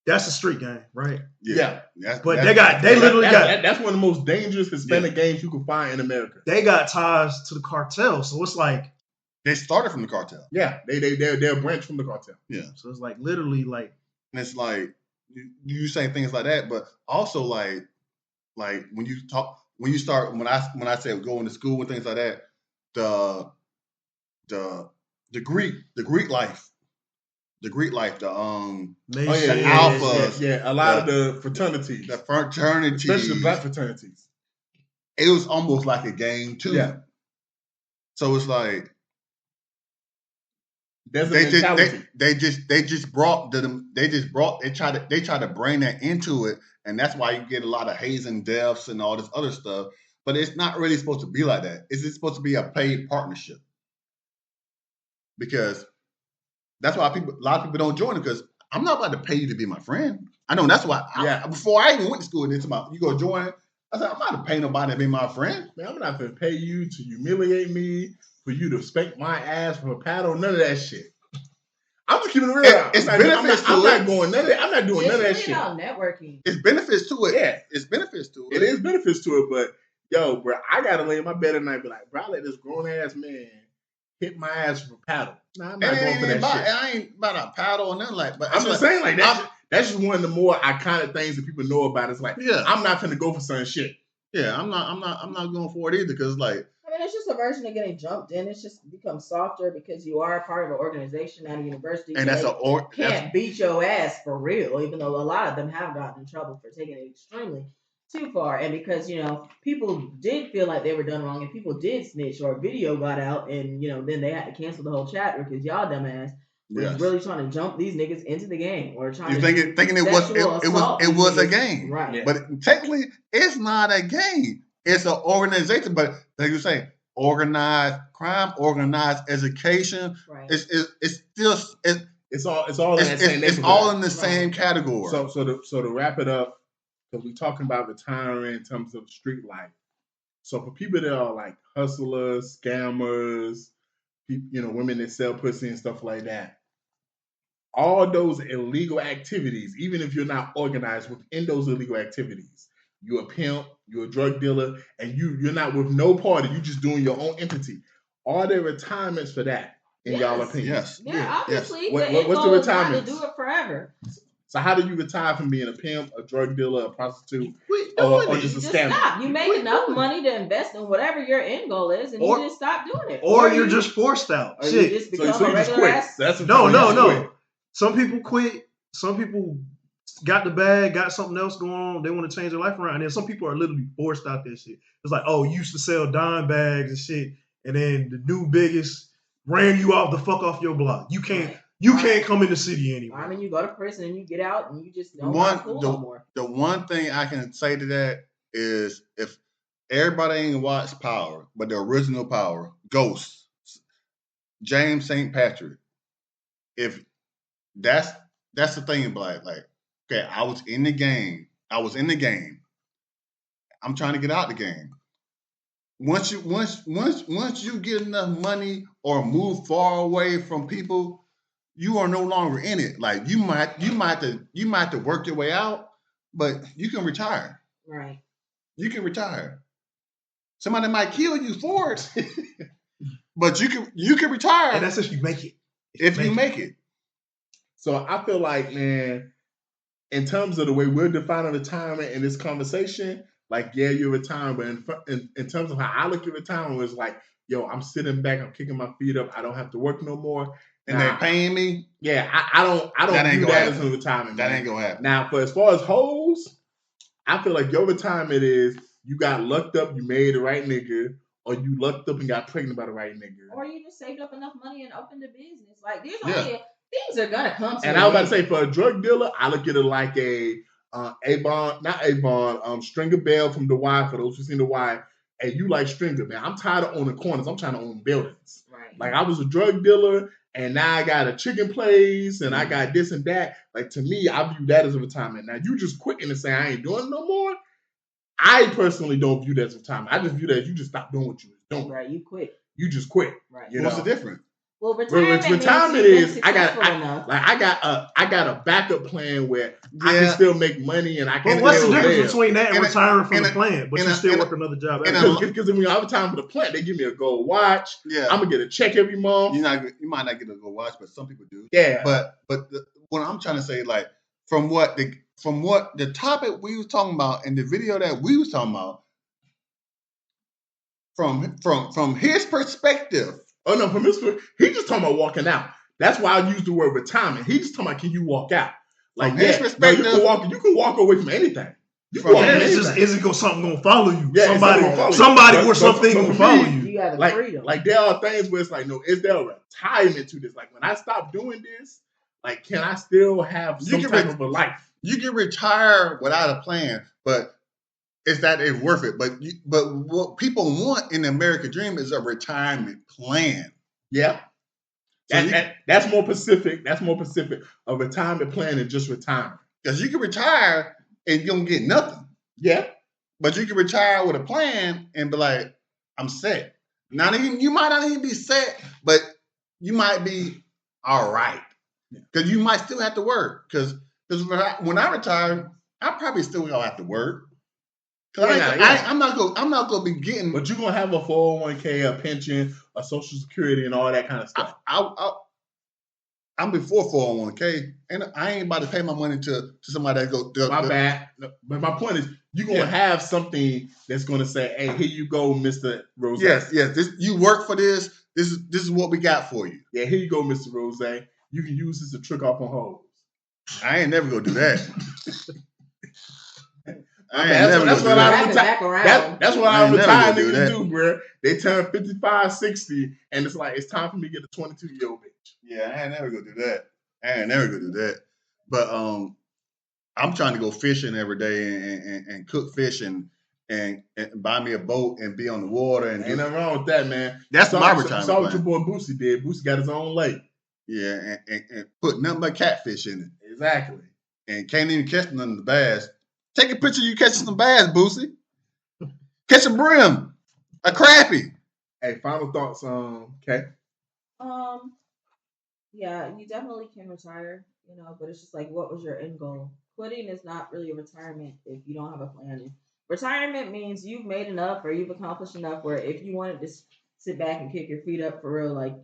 that's a street game, right? Yeah. But they literally got that's one of the most dangerous Hispanic games you can find in America. They got ties to the cartel, so it's like they started from the cartel. Yeah, they're a branch from the cartel. Yeah, so it's like literally like, and it's like you say things like that, but also like when you start when I say going to school and things like that, the Greek life. The alphas, a lot of the fraternities, especially the black fraternities. It was almost like a game too. Yeah. So it's like they tried to bring that into it, and that's why you get a lot of hazing deaths and all this other stuff. But it's not really supposed to be like that. It's supposed to be a paid partnership, because that's why a lot of people don't join it, because I'm not about to pay you to be my friend. I know that's why. Before I even went to school, you go join. I said, I'm not going to pay nobody to be my friend. Man, I'm not going to pay you to humiliate me, for you to spank my ass from a paddle, none of that shit. I'm just keeping it real. It's benefits to it. I'm not doing none of that. I'm not doing none of that shit. It's about networking. It's benefits to it. Yeah. It's benefits to it. It is benefits to it, but yo, bro, I got to lay in my bed at night and be like, bro, I let this grown-ass man hit my ass with a paddle. Nah, I'm not going for that shit. I ain't about a paddle or nothing like that. But I'm just saying, like, that's just one of the more iconic things that people know about. It's like, I'm not finna go for some shit. Yeah, I'm not going for it either, because like, I mean, it's just a version of getting jumped in. It's just become softer because you are a part of an organization at a university. And so can't beat your ass for real, even though a lot of them have gotten in trouble for taking it extremely too far. And because, you know, people did feel like they were done wrong and people did snitch, or a video got out and, you know, then they had to cancel the whole chapter because y'all dumbass was really trying to jump these niggas into the game, or trying to thinking it was a game. Right. Yeah. But technically it's not a game. It's an organization, but like you say, organized crime, organized education. Right. It's all in the same category. So to wrap it up, because we're talking about retiring in terms of street life. So for people that are like hustlers, scammers, you know, women that sell pussy and stuff like that, all those illegal activities, even if you're not organized within those illegal activities, you're a pimp, you're a drug dealer, and you're not with no party, you're just doing your own entity. Are there retirements for that, in y'all opinion? Yes. Yeah, obviously. Yes. What's the retirement? To do it forever. So how do you retire from being a pimp, a drug dealer, a prostitute, or just a scammer? Stop. You make enough money to invest in whatever your end goal is, and you just stop doing it. Or you're just forced out. Or you just become a regular ass. No. Some people quit. Some people got the bag, got something else going on. They want to change their life around. And then some people are literally forced out that shit. It's like, oh, you used to sell dime bags and shit, and then the new biggest ran you off the fuck off your block. You can't come in the city anymore. I mean, you go to prison and you get out and you just don't cool no more. The one thing I can say to that is, if everybody ain't watched Power, but the original Power, Ghost, James St. Patrick, if that's the thing about like, okay, I was in the game. I'm trying to get out the game. Once you get enough money or move far away from people, you are no longer in it. Like you might have to work your way out, but you can retire. Right. You can retire. Somebody might kill you for it, but you can retire. And that's if you make it. If you make it. So I feel like, man, in terms of the way we're defining retirement in this conversation, like, yeah, you're retiring, but in terms of how I look at retirement, it's like, yo, I'm sitting back, I'm kicking my feet up, I don't have to work no more. And they're paying me? Yeah, I don't view that as a retirement. That ain't gonna happen. Now, for as far as hoes, I feel like your retirement is you got lucked up, you married the right nigga, or you lucked up and got pregnant by the right nigga. Or you just saved up enough money and opened a business. Like, there's only things are gonna come to And I was about to say, for a drug dealer, I look at it like Stringer Bell from The Wire, for those who've seen The Wire. And you like Stringer, man. I'm tired of owning corners. I'm trying to own buildings. Right. Like, I was a drug dealer, and now I got a chicken place, and I got this and that. Like, to me, I view that as a retirement. Now, you just quitting and saying, I ain't doing it no more. I personally don't view that as retirement. I just view that as you just stop doing what you was don't. Right, you quit. You just quit. Right. You What's know? the difference? Well, retirement is means I got a backup plan where I can still make money and I can. But what's the difference live. between that and retiring from and the plant, but you still work another job? Because when I have time for the plant, they give me a gold watch. Yeah, I'm gonna get a check every month. You might not get a gold watch, but some people do. Yeah. But what I'm trying to say, like from what the topic we was talking about in the video that we was talking about, from his perspective. Oh no, from his perspective, he's just talking about walking out. That's why I use the word retirement. He's just talking about, can you walk out? Like his perspective, you can walk away from anything. Something gonna follow you? Yeah, somebody or something gonna follow you. You got like, freedom. Like there are things where it's like, no, is there a retirement to this? Like when I stop doing this, like can I still have some type of a life? You can retire without a plan, but is that it's worth it? But what people want in the American dream is a retirement plan. Yeah. That's more specific. That's more specific. A retirement plan than just retirement. Because you can retire and you don't get nothing. Yeah. But you can retire with a plan and be like, I'm set. You might not even be set, but you might be all right. Because you might still have to work. Because when I retire, I probably still gonna have to work. I'm not gonna be getting. But you're gonna have a 401k, a pension, a social security, and all that kind of stuff. I'm before 401k, and I ain't about to pay my money to somebody that go. My bad. But my point is, you're gonna have something that's gonna say, "Hey, here you go, Mr. Rose." Yes. You work for this. This is what we got for you. Yeah, here you go, Mr. Rose. You can use this to trick off on hoes. I ain't never gonna do that. That's what I'm retired niggas do, bro. They turn 55, 60, and it's like, it's time for me to get a 22-year-old bitch. Yeah, I ain't never gonna do that. But I'm trying to go fishing every day and cook fish and buy me a boat and be on the water. And ain't nothing wrong with that, man. That's my retirement saw what your boy Boosie did. Boosie got his own lake. Yeah, and put nothing but catfish in it. Exactly. And can't even catch none of the bass. Take a picture of you catching some bass, Boosie. Catch a brim, a crappie. Hey, final thoughts, Kay? Yeah, you definitely can retire, but it's just like, what was your end goal? Quitting is not really a retirement if you don't have a plan. Retirement means you've made enough or you've accomplished enough where if you wanted to sit back and kick your feet up for real, like,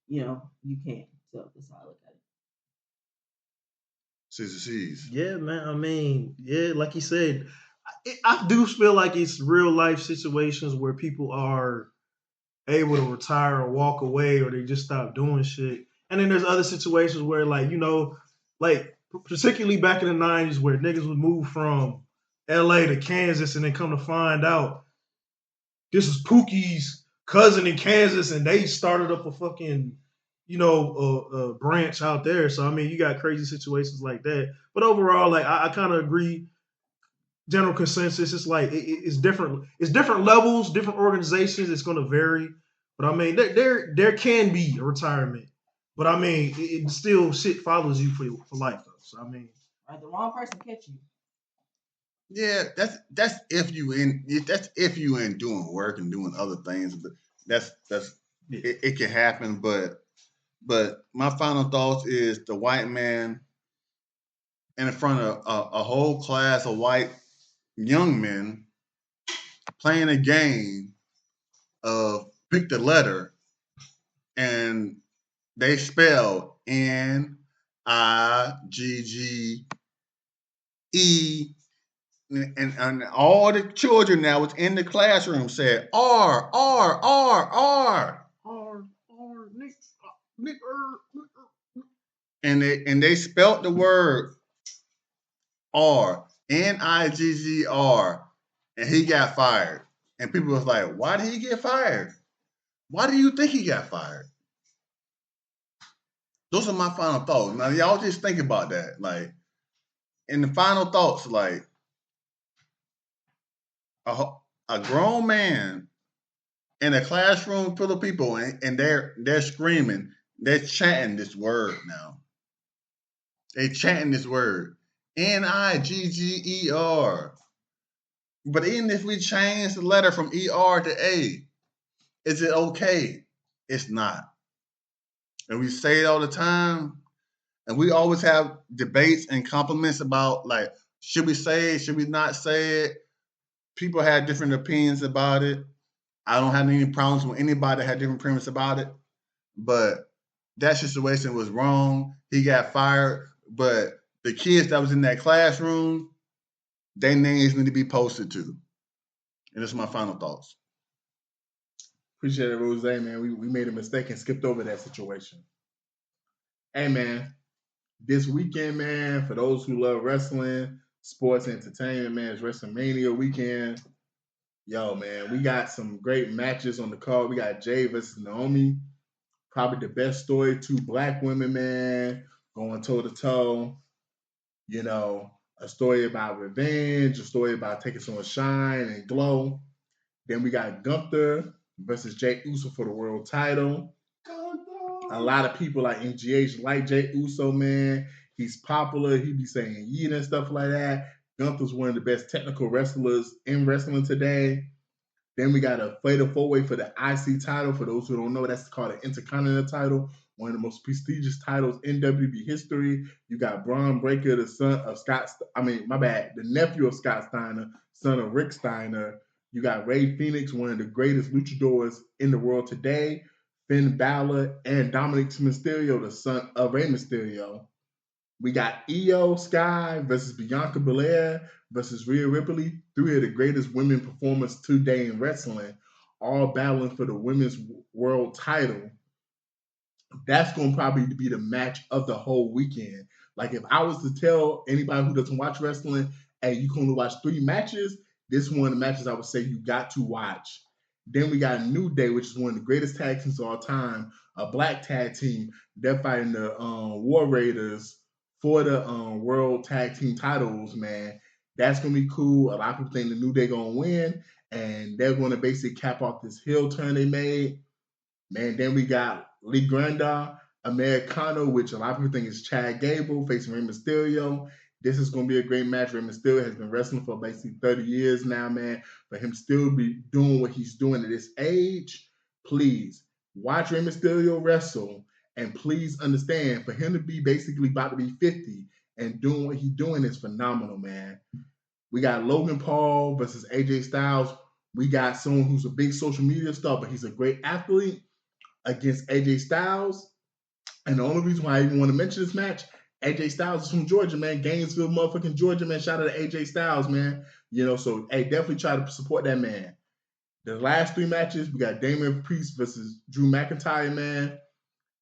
you can. So that's how I look at it. C's. Yeah, man. I mean, yeah, like you said, I do feel like it's real life situations where people are able to retire or walk away or they just stop doing shit. And then there's other situations where, like, like particularly back in the 90s where niggas would move from LA to Kansas and then come to find out this is Pookie's cousin in Kansas and they started up a fucking a branch out there. So, I mean, you got crazy situations like that. But overall, like, I kind of agree. General consensus, it's like, it's different. It's different levels, different organizations. It's going to vary. But, I mean, there can be a retirement. But, I mean, it still shit follows you for life, though. So, I mean. Right, the wrong person catch you. Yeah, that's if you in doing work and doing other things. But it can happen, But my final thoughts is the white man in front of a whole class of white young men playing a game of pick the letter, and they spell Nigge, and all the children that was in the classroom said R. And they spelt the word R, Niggr, and he got fired. And people was like, why did he get fired? Why do you think he got fired? Those are my final thoughts. Now, y'all just think about that. Like, in the final thoughts, like, a grown man in a classroom full of people, and they're screaming, they're chanting this word now. They chanting this word, Niggr. But even if we change the letter from ER to A, Is it okay? It's not. And we say it all the time. And we always have debates and compliments about, like, should we say it? Should we not say it? People had different opinions about it. I don't have any problems with anybody that had different opinions about it. But that situation was wrong. He got fired. But the kids that was in that classroom, their names need to be posted too. And this is my final thoughts. Appreciate it, Rose, man. We made a mistake and skipped over that situation. Hey, man. This weekend, man, for those who love wrestling, sports, entertainment, man, it's WrestleMania weekend. Yo, man, we got some great matches on the card. We got Jay versus Naomi. Probably the best story. 2 black women, man, going toe-to-toe. You know, a story about revenge, a story about taking someone shine and glow. Then we got Gunther versus Jey Uso for the world title. A lot of people like MGH like Jey Uso, man. He's popular. He be saying yeet and stuff like that. Gunther's one of the best technical wrestlers in wrestling today. Then we got a fatal 4-way for the IC title. For those who don't know, that's called an Intercontinental title, one of the most prestigious titles in WWE history. You got Braun Breaker, the nephew of Scott Steiner, son of Rick Steiner. You got Rey Fenix, one of the greatest luchadors in the world today. Finn Balor and Dominic Mysterio, the son of Rey Mysterio. We got Io Sky versus Bianca Belair versus Rhea Ripley, 3 of the greatest women performers today in wrestling, all battling for the women's world title. That's going to probably be the match of the whole weekend. Like, if I was to tell anybody who doesn't watch wrestling, hey, you can only watch 3 matches, this is one of the matches I would say you got to watch. Then we got New Day, which is one of the greatest tag teams of all time, a black tag team. They're fighting the War Raiders for the world tag team titles, man. That's going to be cool. A lot of people think the New Day going to win, and they're going to basically cap off this heel turn they made. Man, then we got Lee Granda, Americano, which a lot of people think is Chad Gable facing Rey Mysterio. This is going to be a great match. Rey Mysterio has been wrestling for basically 30 years now, man. For him still be doing what he's doing at this age, please watch Rey Mysterio wrestle. And please understand, for him to be basically about to be 50 and doing what he's doing is phenomenal, man. We got Logan Paul versus AJ Styles. We got someone who's a big social media star, but he's a great athlete against AJ Styles. And the only reason why I even want to mention this match, AJ Styles is from Georgia, man. Gainesville, motherfucking Georgia, man. Shout out to AJ Styles, man. You know, so, hey, definitely try to support that man. The last 3 matches, we got Damian Priest versus Drew McIntyre, man.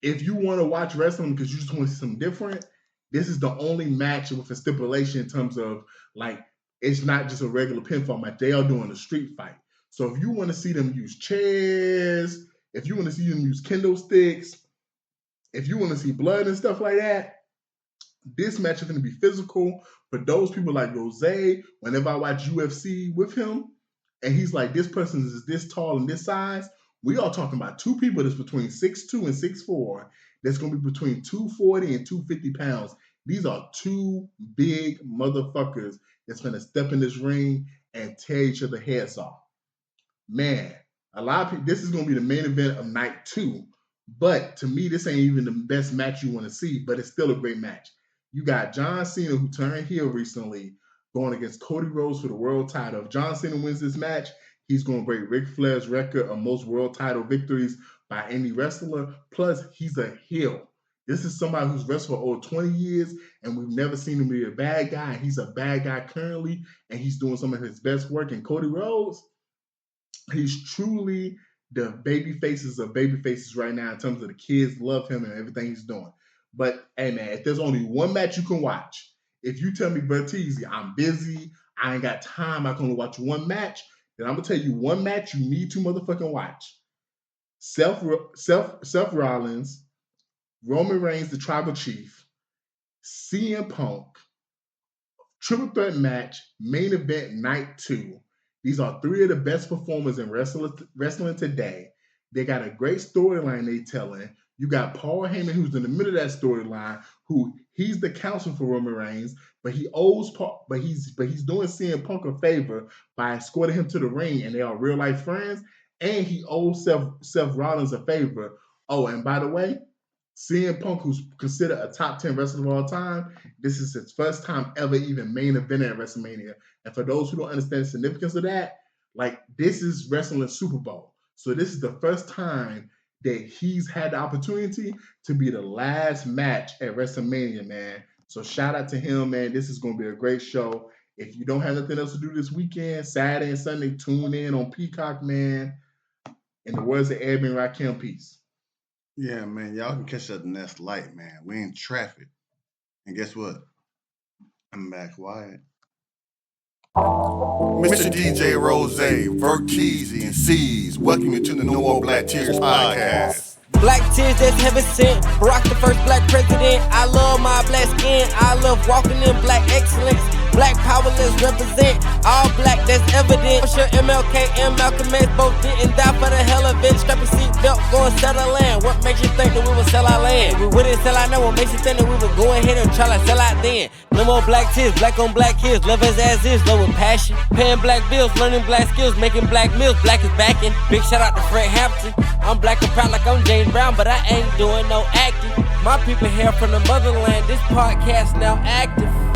If you want to watch wrestling because you just want to see something different, this is the only match with a stipulation in terms of, like, it's not just a regular pinfall match. They are doing a street fight. So if you want to see them use chairs, if you want to see them use kendo sticks, if you want to see blood and stuff like that, this match is going to be physical. For those people like Rose, whenever I watch UFC with him, and he's like, this person is this tall and this size, we are talking about 2 people that's between 6'2 and 6'4. That's going to be between 240 and 250 pounds. These are 2 big motherfuckers that's going to step in this ring and tear each other heads off. Man, a lot of people, this is going to be the main event of night 2. But to me, this ain't even the best match you want to see, but it's still a great match. You got John Cena, who turned heel recently, going against Cody Rhodes for the world title. If John Cena wins this match, he's going to break Ric Flair's record of most world title victories by any wrestler. Plus, he's a heel. This is somebody who's wrestled for over 20 years, and we've never seen him be a bad guy. He's a bad guy currently, and he's doing some of his best work. And Cody Rhodes, he's truly the baby faces of baby faces right now in terms of the kids love him and everything he's doing. But, hey, man, if there's only one match you can watch, if you tell me, thtese, I'm busy, I ain't got time, I can only watch one match, then I'm going to tell you one match you need to motherfucking watch. Seth Rollins, Roman Reigns, the Tribal Chief, CM Punk, triple threat match, main event, night 2. These are 3 of the best performers in wrestling today. They got a great storyline they telling. You got Paul Heyman, who's in the middle of that storyline, who he's the counsel for Roman Reigns, but he owes Paul, but he's doing CM Punk a favor by escorting him to the ring, and they are real life friends. and he owes Seth Rollins a favor. Oh, and by the way, CM Punk, who's considered a top 10 wrestler of all time, this is his first time ever even main eventing at WrestleMania. And for those who don't understand the significance of that, like, this is wrestling Super Bowl. So this is the first time that he's had the opportunity to be the last match at WrestleMania, man. So shout out to him, man. This is going to be a great show. If you don't have nothing else to do this weekend, Saturday and Sunday, tune in on Peacock, man. In the words of Edmund Rakim, peace. Yeah, man. Y'all can catch us at the next light, man. We in traffic. And guess what? I'm back Wyatt. Mr. DJ Rose, Verteezy, and C's, welcome you to the No More Black Tears podcast. Black tears that's heaven sent. Barack the first black president. I love my black skin. I love walking in black excellence. Black power, let's represent. All black, that's evident. I'm sure MLK and Malcolm X both didn't die for the hell of it. Strap a seatbelt, go and settle land. What makes you think that we would sell our land? We wouldn't sell out now. What makes you think that we would go ahead and try to sell out then? No more black tears, black on black kids. Love us as is, love with passion. Paying black bills, learning black skills, making black meals. Black is backing. Big shout out to Fred Hampton. I'm black and proud like I'm James Brown, but I ain't doing no acting. My people here from the motherland. This podcast now active.